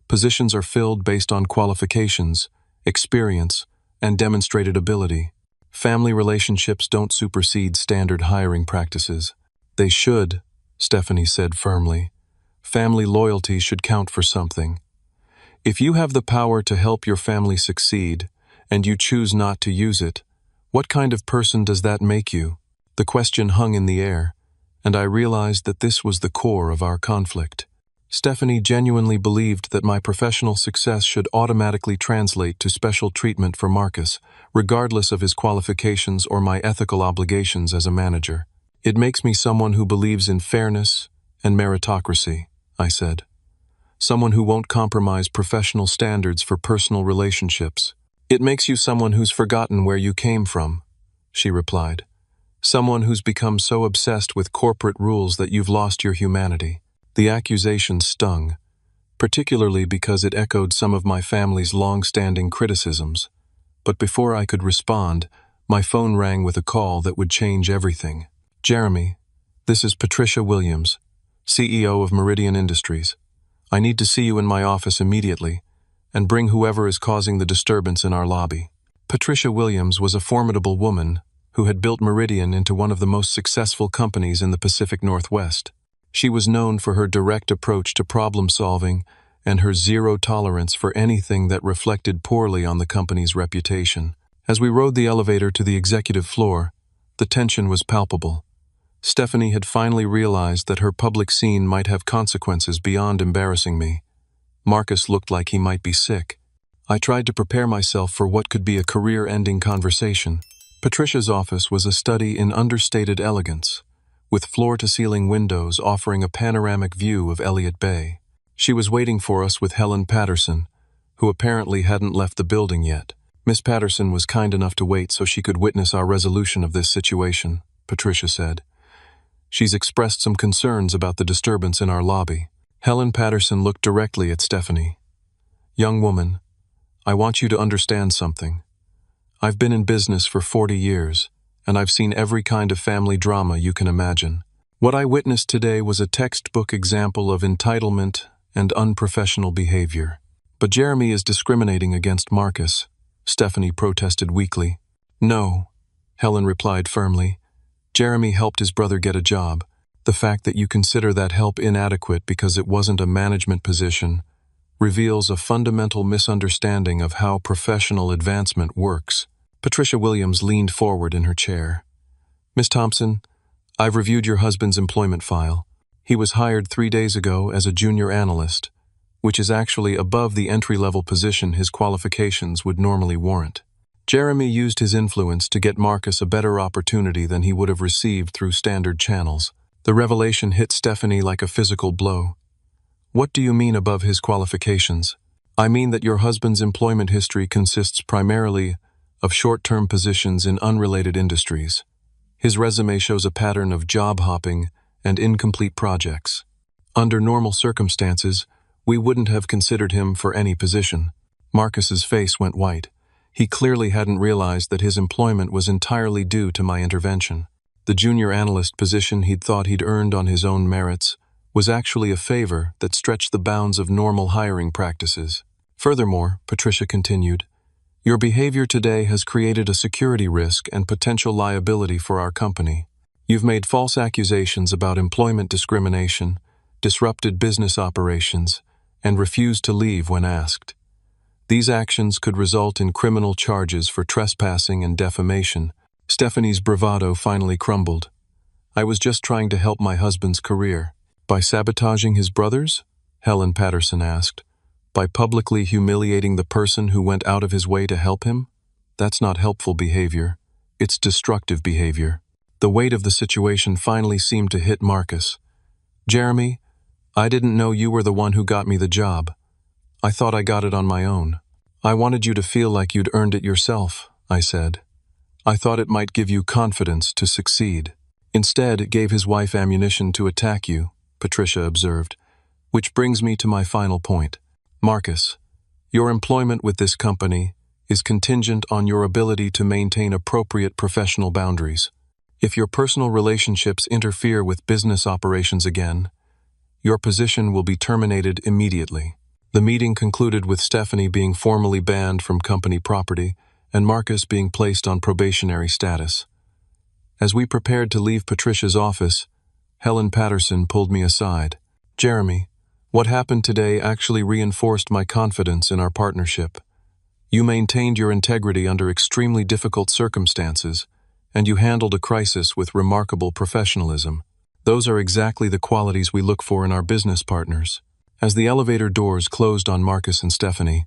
"Positions are filled based on qualifications, experience, and demonstrated ability. Family relationships don't supersede standard hiring practices." "They should," Stephanie said firmly. "Family loyalty should count for something. If you have the power to help your family succeed, and you choose not to use it, what kind of person does that make you?" The question hung in the air, and I realized that this was the core of our conflict. Stephanie genuinely believed that my professional success should automatically translate to special treatment for Marcus, regardless of his qualifications or my ethical obligations as a manager. It makes me someone who believes in fairness and meritocracy, I said. Someone who won't compromise professional standards for personal relationships. It makes you someone who's forgotten where you came from, she replied. Someone who's become so obsessed with corporate rules that you've lost your humanity. The accusation stung, particularly because it echoed some of my family's long-standing criticisms. But before I could respond, my phone rang with a call that would change everything. Jeremy, this is Patricia Williams, CEO of Meridian Industries. I need to see you in my office immediately, and bring whoever is causing the disturbance in our lobby. Patricia Williams was a formidable woman who had built Meridian into one of the most successful companies in the Pacific Northwest. She was known for her direct approach to problem-solving and her zero tolerance for anything that reflected poorly on the company's reputation. As we rode the elevator to the executive floor, the tension was palpable. Stephanie had finally realized that her public scene might have consequences beyond embarrassing me. Marcus looked like he might be sick. I tried to prepare myself for what could be a career-ending conversation. Patricia's office was a study in understated elegance, with floor-to-ceiling windows offering a panoramic view of Elliott Bay. She was waiting for us with Helen Patterson, who apparently hadn't left the building yet. Miss Patterson was kind enough to wait so she could witness our resolution of this situation, Patricia said. She's expressed some concerns about the disturbance in our lobby. Helen Patterson looked directly at Stephanie. Young woman, I want you to understand something. I've been in business for 40 years, and I've seen every kind of family drama you can imagine. What I witnessed today was a textbook example of entitlement and unprofessional behavior. But Jeremy is discriminating against Marcus, Stephanie protested weakly. No, Helen replied firmly. Jeremy helped his brother get a job. The fact that you consider that help inadequate because it wasn't a management position reveals a fundamental misunderstanding of how professional advancement works. Patricia Williams leaned forward in her chair. Miss Thompson, I've reviewed your husband's employment file. He was hired 3 days ago as a junior analyst, which is actually above the entry-level position his qualifications would normally warrant. Jeremy used his influence to get Marcus a better opportunity than he would have received through standard channels. The revelation hit Stephanie like a physical blow. What do you mean above his qualifications? I mean that your husband's employment history consists primarily of short-term positions in unrelated industries. His resume shows a pattern of job hopping and incomplete projects. Under normal circumstances, we wouldn't have considered him for any position. Marcus's face went white. He clearly hadn't realized that his employment was entirely due to my intervention. The junior analyst position he'd thought he'd earned on his own merits was actually a favor that stretched the bounds of normal hiring practices. Furthermore, Patricia continued, your behavior today has created a security risk and potential liability for our company. You've made false accusations about employment discrimination, disrupted business operations, and refused to leave when asked. These actions could result in criminal charges for trespassing and defamation. Stephanie's bravado finally crumbled. I was just trying to help my husband's career. By sabotaging his brother's? Helen Patterson asked. By publicly humiliating the person who went out of his way to help him? That's not helpful behavior. It's destructive behavior. The weight of the situation finally seemed to hit Marcus. Jeremy, I didn't know you were the one who got me the job. I thought I got it on my own. I wanted you to feel like you'd earned it yourself, I said. I thought it might give you confidence to succeed. Instead, it gave his wife ammunition to attack you, Patricia observed. Which brings me to my final point. Marcus, your employment with this company is contingent on your ability to maintain appropriate professional boundaries. If your personal relationships interfere with business operations again, your position will be terminated immediately. The meeting concluded with Stephanie being formally banned from company property and Marcus being placed on probationary status. As we prepared to leave Patricia's office, Helen Patterson pulled me aside. Jeremy, what happened today actually reinforced my confidence in our partnership. You maintained your integrity under extremely difficult circumstances, and you handled a crisis with remarkable professionalism. Those are exactly the qualities we look for in our business partners. As the elevator doors closed on Marcus and Stephanie,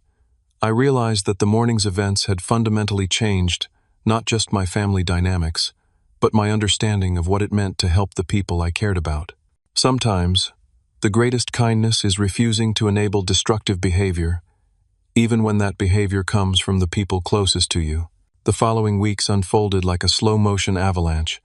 I realized that the morning's events had fundamentally changed not just my family dynamics, but my understanding of what it meant to help the people I cared about. Sometimes, the greatest kindness is refusing to enable destructive behavior, even when that behavior comes from the people closest to you. The following weeks unfolded like a slow-motion avalanche,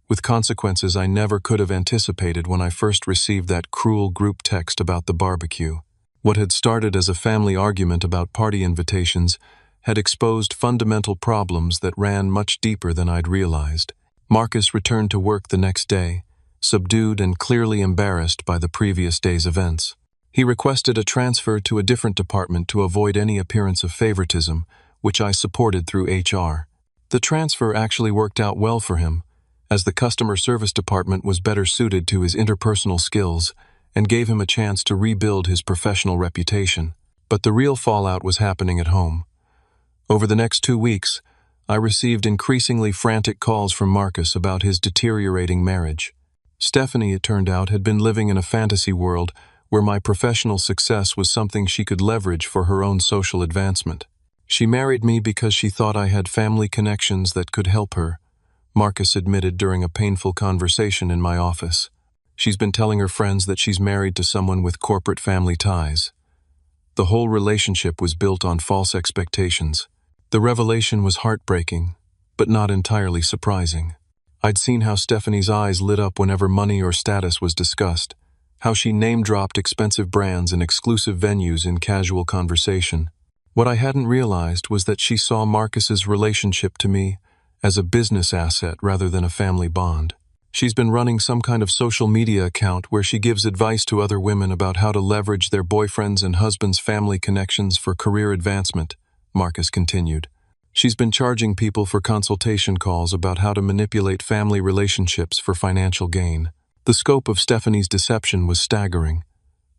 with consequences I never could have anticipated when I first received that cruel group text about the barbecue. What had started as a family argument about party invitations had exposed fundamental problems that ran much deeper than I'd realized. Marcus returned to work the next day, subdued and clearly embarrassed by the previous day's events. He requested a transfer to a different department to avoid any appearance of favoritism, which I supported through HR. The transfer actually worked out well for him, as the customer service department was better suited to his interpersonal skills and gave him a chance to rebuild his professional reputation. But the real fallout was happening at home. Over the next 2 weeks, I received increasingly frantic calls from Marcus about his deteriorating marriage. Stephanie, it turned out, had been living in a fantasy world where my professional success was something she could leverage for her own social advancement. She married me because she thought I had family connections that could help her, Marcus admitted during a painful conversation in my office. She's been telling her friends that she's married to someone with corporate family ties. The whole relationship was built on false expectations. The revelation was heartbreaking, but not entirely surprising. I'd seen how Stephanie's eyes lit up whenever money or status was discussed, how she name-dropped expensive brands and exclusive venues in casual conversation. What I hadn't realized was that she saw Marcus's relationship to me as a business asset rather than a family bond. She's been running some kind of social media account where she gives advice to other women about how to leverage their boyfriends' and husbands' family connections for career advancement, Marcus continued. She's been charging people for consultation calls about how to manipulate family relationships for financial gain. The scope of Stephanie's deception was staggering.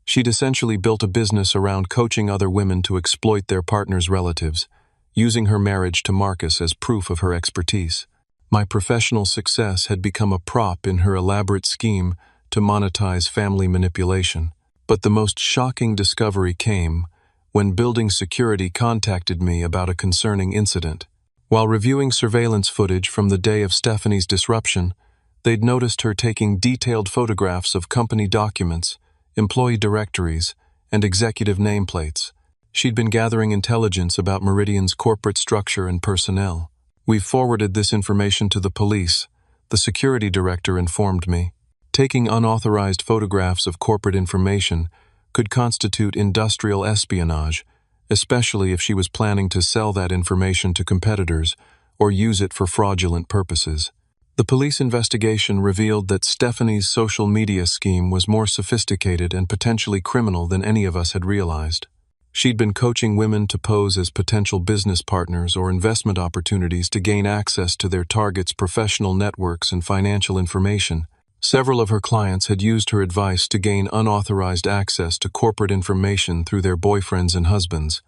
She'd essentially built a business around coaching other women to exploit their partner's relatives, using her marriage to Marcus as proof of her expertise. My professional success had become a prop in her elaborate scheme to monetize family manipulation. But the most shocking discovery came when Building Security contacted me about a concerning incident. While reviewing surveillance footage from the day of Stephanie's disruption, they'd noticed her taking detailed photographs of company documents, employee directories, and executive nameplates. She'd been gathering intelligence about Meridian's corporate structure and personnel. "We've forwarded this information to the police," the security director informed me. Taking unauthorized photographs of corporate information could constitute industrial espionage, especially if she was planning to sell that information to competitors or use it for fraudulent purposes. The police investigation revealed that Stephanie's social media scheme was more sophisticated and potentially criminal than any of us had realized. She'd been coaching women to pose as potential business partners or investment opportunities to gain access to their targets' professional networks and financial information. Several of her clients had used her advice to gain unauthorized access to corporate information through their boyfriends and husbands.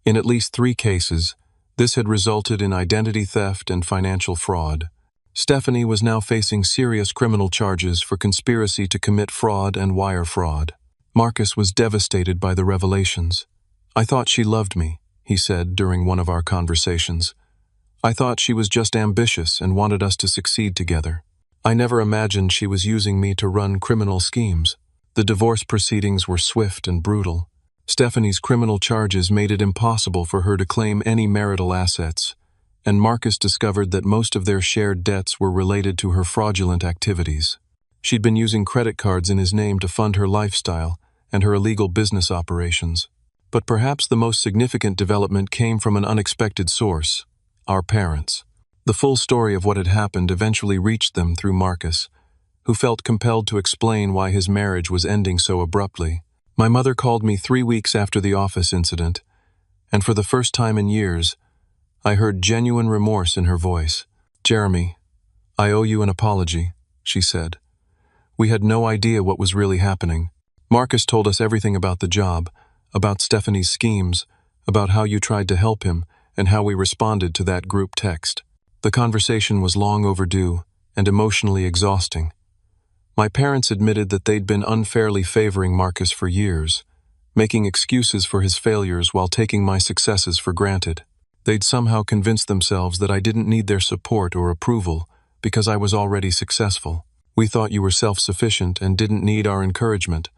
In at least 3 cases, this had resulted in identity theft and financial fraud. Stephanie was now facing serious criminal charges for conspiracy to commit fraud and wire fraud. Marcus was devastated by the revelations. "I thought she loved me," he said during one of our conversations. "I thought she was just ambitious and wanted us to succeed together. I never imagined she was using me to run criminal schemes." The divorce proceedings were swift and brutal. Stephanie's criminal charges made it impossible for her to claim any marital assets, and Marcus discovered that most of their shared debts were related to her fraudulent activities. She'd been using credit cards in his name to fund her lifestyle and her illegal business operations. But perhaps the most significant development came from an unexpected source: our parents. The full story of what had happened eventually reached them through Marcus, who felt compelled to explain why his marriage was ending so abruptly. My mother called me 3 weeks after the office incident, and for the first time in years, I heard genuine remorse in her voice. "Jeremy, I owe you an apology," she said. "We had no idea what was really happening. Marcus told us everything about the job, about Stephanie's schemes, about how you tried to help him, and how we responded to that group text. The conversation was long overdue and emotionally exhausting. My parents admitted that they'd been unfairly favoring Marcus for years, making excuses for his failures while taking my successes for granted. They'd somehow convinced themselves that I didn't need their support or approval because I was already successful. "We thought you were self-sufficient and didn't need our encouragement,"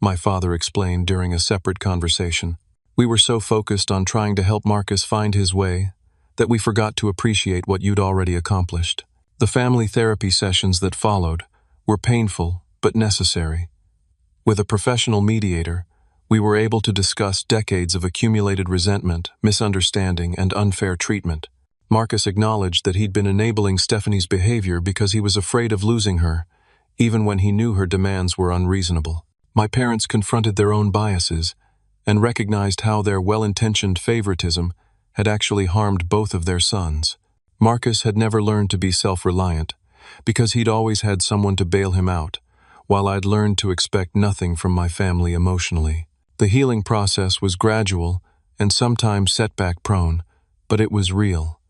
my father explained during a separate conversation. "We were so focused on trying to help Marcus find his way that we forgot to appreciate what you'd already accomplished." The family therapy sessions that followed were painful but necessary. With a professional mediator, we were able to discuss decades of accumulated resentment, misunderstanding, and unfair treatment. Marcus acknowledged that he'd been enabling Stephanie's behavior because he was afraid of losing her, even when he knew her demands were unreasonable. My parents confronted their own biases and recognized how their well-intentioned favoritism had actually harmed both of their sons. Marcus had never learned to be self-reliant because he'd always had someone to bail him out, while I'd learned to expect nothing from my family emotionally. The healing process was gradual and sometimes setback-prone, but it was real.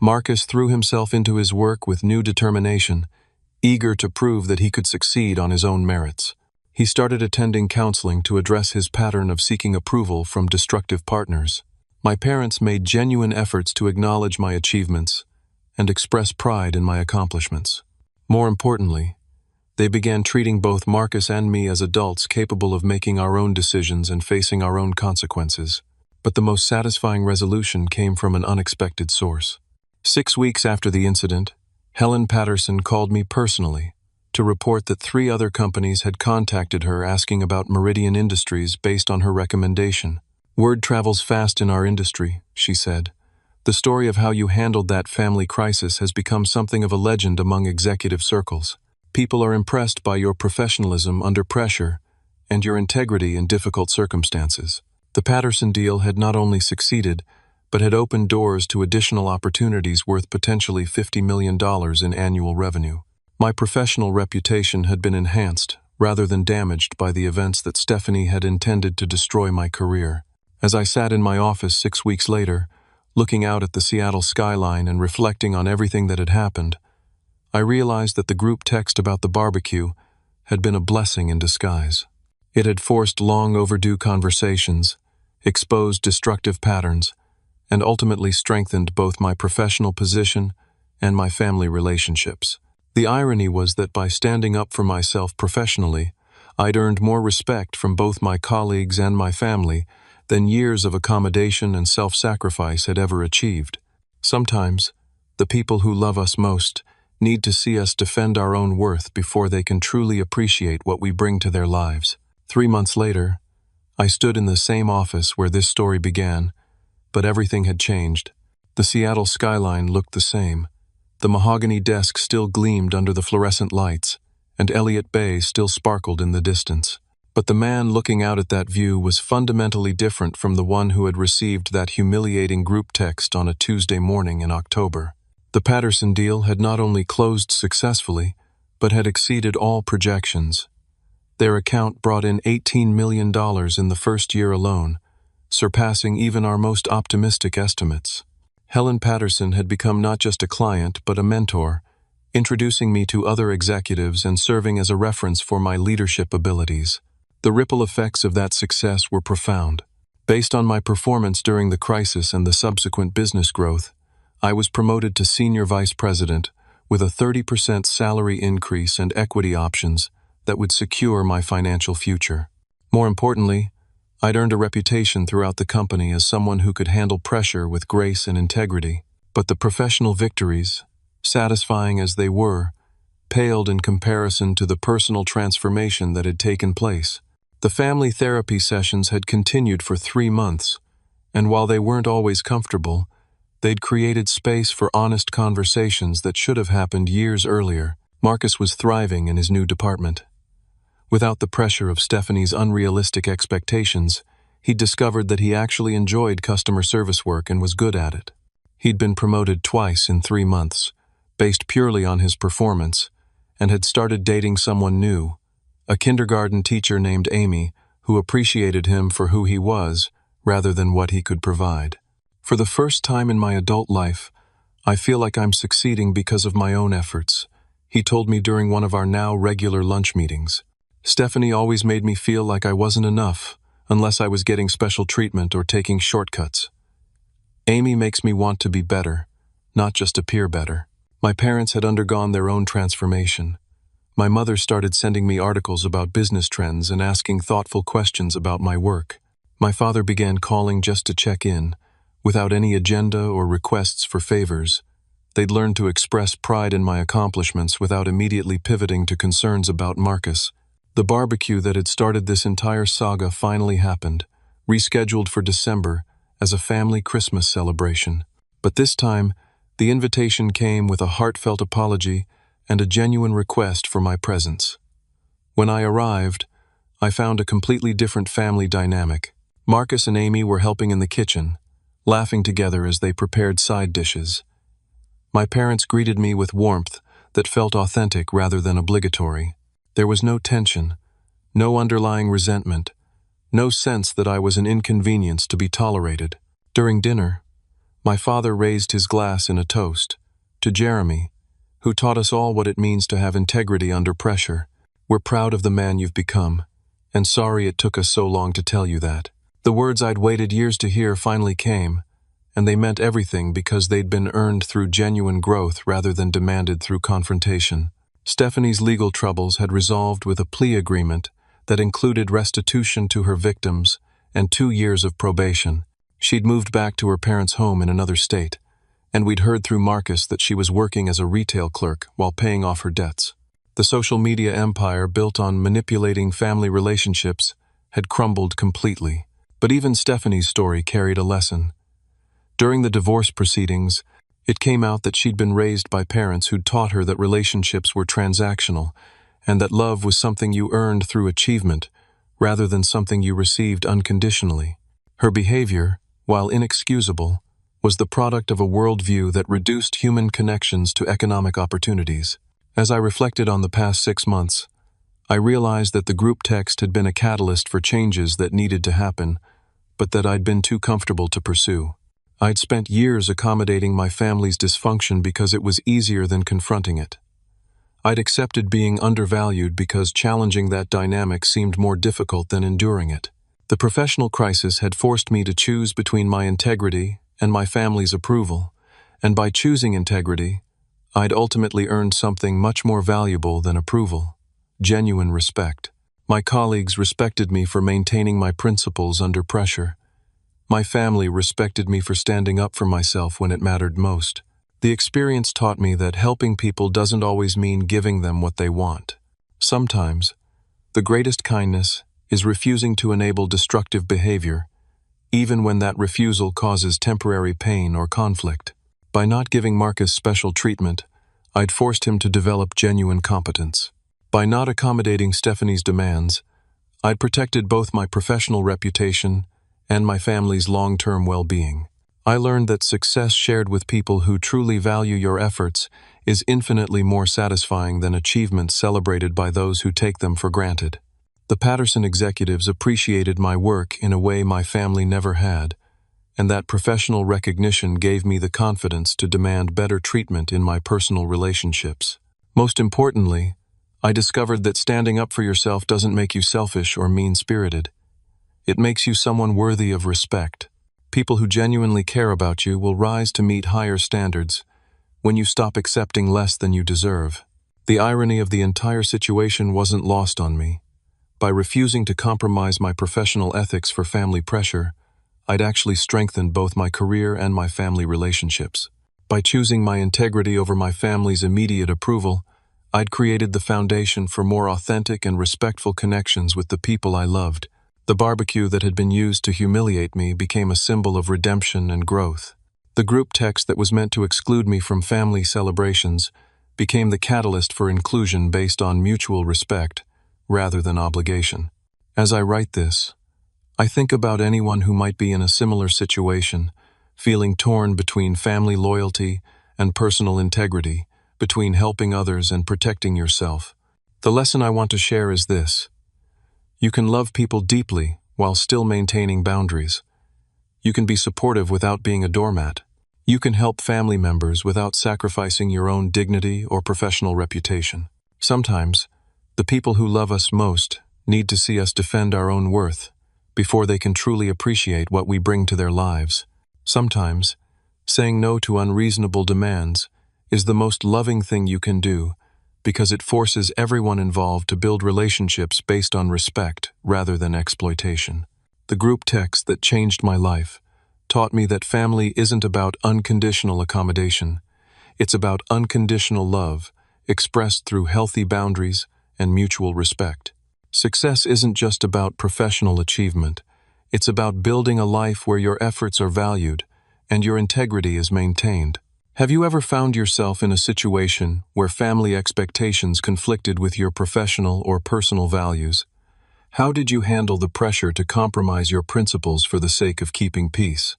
Marcus threw himself into his work with new determination, eager to prove that he could succeed on his own merits. He started attending counseling to address his pattern of seeking approval from destructive partners. My parents made genuine efforts to acknowledge my achievements and express pride in my accomplishments. More importantly, they began treating both Marcus and me as adults capable of making our own decisions and facing our own consequences. But the most satisfying resolution came from an unexpected source. 6 weeks after the incident, Helen Patterson called me personally to report that 3 other companies had contacted her asking about Meridian Industries based on her recommendation. "Word travels fast in our industry," she said. "The story of how you handled that family crisis has become something of a legend among executive circles. People are impressed by your professionalism under pressure and your integrity in difficult circumstances." The Patterson deal had not only succeeded, but had opened doors to additional opportunities worth potentially $50 million in annual revenue. My professional reputation had been enhanced, rather than damaged, by the events that Stephanie had intended to destroy my career. As I sat in my office 6 weeks later, looking out at the Seattle skyline and reflecting on everything that had happened, I realized that the group text about the barbecue had been a blessing in disguise. It had forced long overdue conversations, exposed destructive patterns, and ultimately strengthened both my professional position and my family relationships. The irony was that by standing up for myself professionally, I'd earned more respect from both my colleagues and my family than years of accommodation and self-sacrifice had ever achieved. Sometimes, the people who love us most need to see us defend our own worth before they can truly appreciate what we bring to their lives. 3 months later, I stood in the same office where this story began, but everything had changed. The Seattle skyline looked the same. The mahogany desk still gleamed under the fluorescent lights, and Elliott Bay still sparkled in the distance. But the man looking out at that view was fundamentally different from the one who had received that humiliating group text on a Tuesday morning in October. The Patterson deal had not only closed successfully, but had exceeded all projections. Their account brought in $18 million in the first year alone, surpassing even our most optimistic estimates. Helen Patterson had become not just a client, but a mentor, introducing me to other executives and serving as a reference for my leadership abilities. The ripple effects of that success were profound. Based on my performance during the crisis and the subsequent business growth, I was promoted to Senior Vice President with a 30% salary increase and equity options that would secure my financial future. More importantly, I'd earned a reputation throughout the company as someone who could handle pressure with grace and integrity. But the professional victories, satisfying as they were, paled in comparison to the personal transformation that had taken place. The family therapy sessions had continued for 3 months, and while they weren't always comfortable, they'd created space for honest conversations that should have happened years earlier. Marcus was thriving in his new department. Without the pressure of Stephanie's unrealistic expectations, he'd discovered that he actually enjoyed customer service work and was good at it. He'd been promoted twice in 3 months, based purely on his performance, and had started dating someone new, a kindergarten teacher named Amy, who appreciated him for who he was rather than what he could provide. For the first time in my adult life, I feel like I'm succeeding because of my own efforts, he told me during one of our now regular lunch meetings. Stephanie always made me feel like I wasn't enough, unless I was getting special treatment or taking shortcuts. Amy makes me want to be better, not just appear better. My parents had undergone their own transformation. My mother started sending me articles about business trends and asking thoughtful questions about my work. My father began calling just to check in, without any agenda or requests for favors. They'd learned to express pride in my accomplishments without immediately pivoting to concerns about Marcus. The barbecue that had started this entire saga finally happened, rescheduled for December as a family Christmas celebration. But this time, the invitation came with a heartfelt apology and a genuine request for my presence. When I arrived, I found a completely different family dynamic. Marcus and Amy were helping in the kitchen, laughing together as they prepared side dishes. My parents greeted me with warmth that felt authentic rather than obligatory. There was no tension, no underlying resentment, no sense that I was an inconvenience to be tolerated. During dinner, my father raised his glass in a toast to Jeremy, who taught us all what it means to have integrity under pressure. We're proud of the man you've become, and sorry it took us so long to tell you that. The words I'd waited years to hear finally came, and they meant everything because they'd been earned through genuine growth rather than demanded through confrontation. Stephanie's legal troubles had resolved with a plea agreement that included restitution to her victims and 2 years of probation. She'd moved back to her parents' home in another state, and we'd heard through Marcus that she was working as a retail clerk while paying off her debts. The social media empire built on manipulating family relationships had crumbled completely. But even Stephanie's story carried a lesson. During the divorce proceedings, it came out that she'd been raised by parents who'd taught her that relationships were transactional and that love was something you earned through achievement rather than something you received unconditionally. Her behavior, while inexcusable, was the product of a worldview that reduced human connections to economic opportunities. As I reflected on the past 6 months, I realized that the group text had been a catalyst for changes that needed to happen, but that I'd been too comfortable to pursue. I'd spent years accommodating my family's dysfunction because it was easier than confronting it. I'd accepted being undervalued because challenging that dynamic seemed more difficult than enduring it. The professional crisis had forced me to choose between my integrity and my family's approval, and by choosing integrity, I'd ultimately earned something much more valuable than approval: genuine respect. My colleagues respected me for maintaining my principles under pressure. My family respected me for standing up for myself when it mattered most. The experience taught me that helping people doesn't always mean giving them what they want. Sometimes, the greatest kindness is refusing to enable destructive behavior, even when that refusal causes temporary pain or conflict. By not giving Marcus special treatment, I'd forced him to develop genuine competence. By not accommodating Stephanie's demands, I'd protected both my professional reputation and my family's long-term well-being. I learned that success shared with people who truly value your efforts is infinitely more satisfying than achievements celebrated by those who take them for granted. The Patterson executives appreciated my work in a way my family never had, and that professional recognition gave me the confidence to demand better treatment in my personal relationships. Most importantly, I discovered that standing up for yourself doesn't make you selfish or mean-spirited. It makes you someone worthy of respect. People who genuinely care about you will rise to meet higher standards when you stop accepting less than you deserve. The irony of the entire situation wasn't lost on me. By refusing to compromise my professional ethics for family pressure, I'd actually strengthened both my career and my family relationships. By choosing my integrity over my family's immediate approval, I'd created the foundation for more authentic and respectful connections with the people I loved. The barbecue that had been used to humiliate me became a symbol of redemption and growth. The group text that was meant to exclude me from family celebrations became the catalyst for inclusion based on mutual respect rather than obligation. As I write this, I think about anyone who might be in a similar situation, feeling torn between family loyalty and personal integrity, between helping others and protecting yourself. The lesson I want to share is this: you can love people deeply while still maintaining boundaries. You can be supportive without being a doormat. You can help family members without sacrificing your own dignity or professional reputation. Sometimes, the people who love us most need to see us defend our own worth, before they can truly appreciate what we bring to their lives. Sometimes, saying no to unreasonable demands is the most loving thing you can do, because it forces everyone involved to build relationships based on respect rather than exploitation. The group text that changed my life taught me that family isn't about unconditional accommodation. It's about unconditional love, expressed through healthy boundaries and mutual respect. Success isn't just about professional achievement. It's about building a life where your efforts are valued and your integrity is maintained. Have you ever found yourself in a situation where family expectations conflicted with your professional or personal values? How did you handle the pressure to compromise your principles for the sake of keeping peace?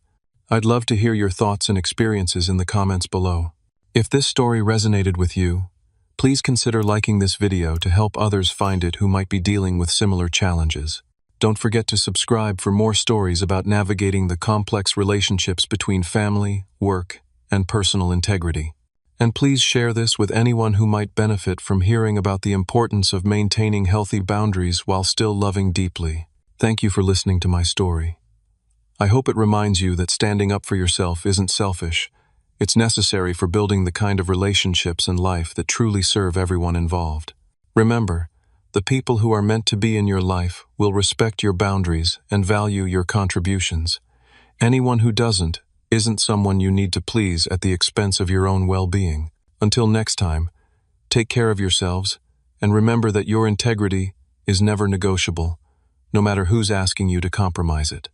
I'd love to hear your thoughts and experiences in the comments below. If this story resonated with you, please consider liking this video to help others find it who might be dealing with similar challenges. Don't forget to subscribe for more stories about navigating the complex relationships between family, work, and personal integrity. And please share this with anyone who might benefit from hearing about the importance of maintaining healthy boundaries while still loving deeply. Thank you for listening to my story. I hope it reminds you that standing up for yourself isn't selfish. It's necessary for building the kind of relationships in life that truly serve everyone involved. Remember, the people who are meant to be in your life will respect your boundaries and value your contributions. Anyone who doesn't isn't someone you need to please at the expense of your own well-being. Until next time, take care of yourselves and remember that your integrity is never negotiable, no matter who's asking you to compromise it.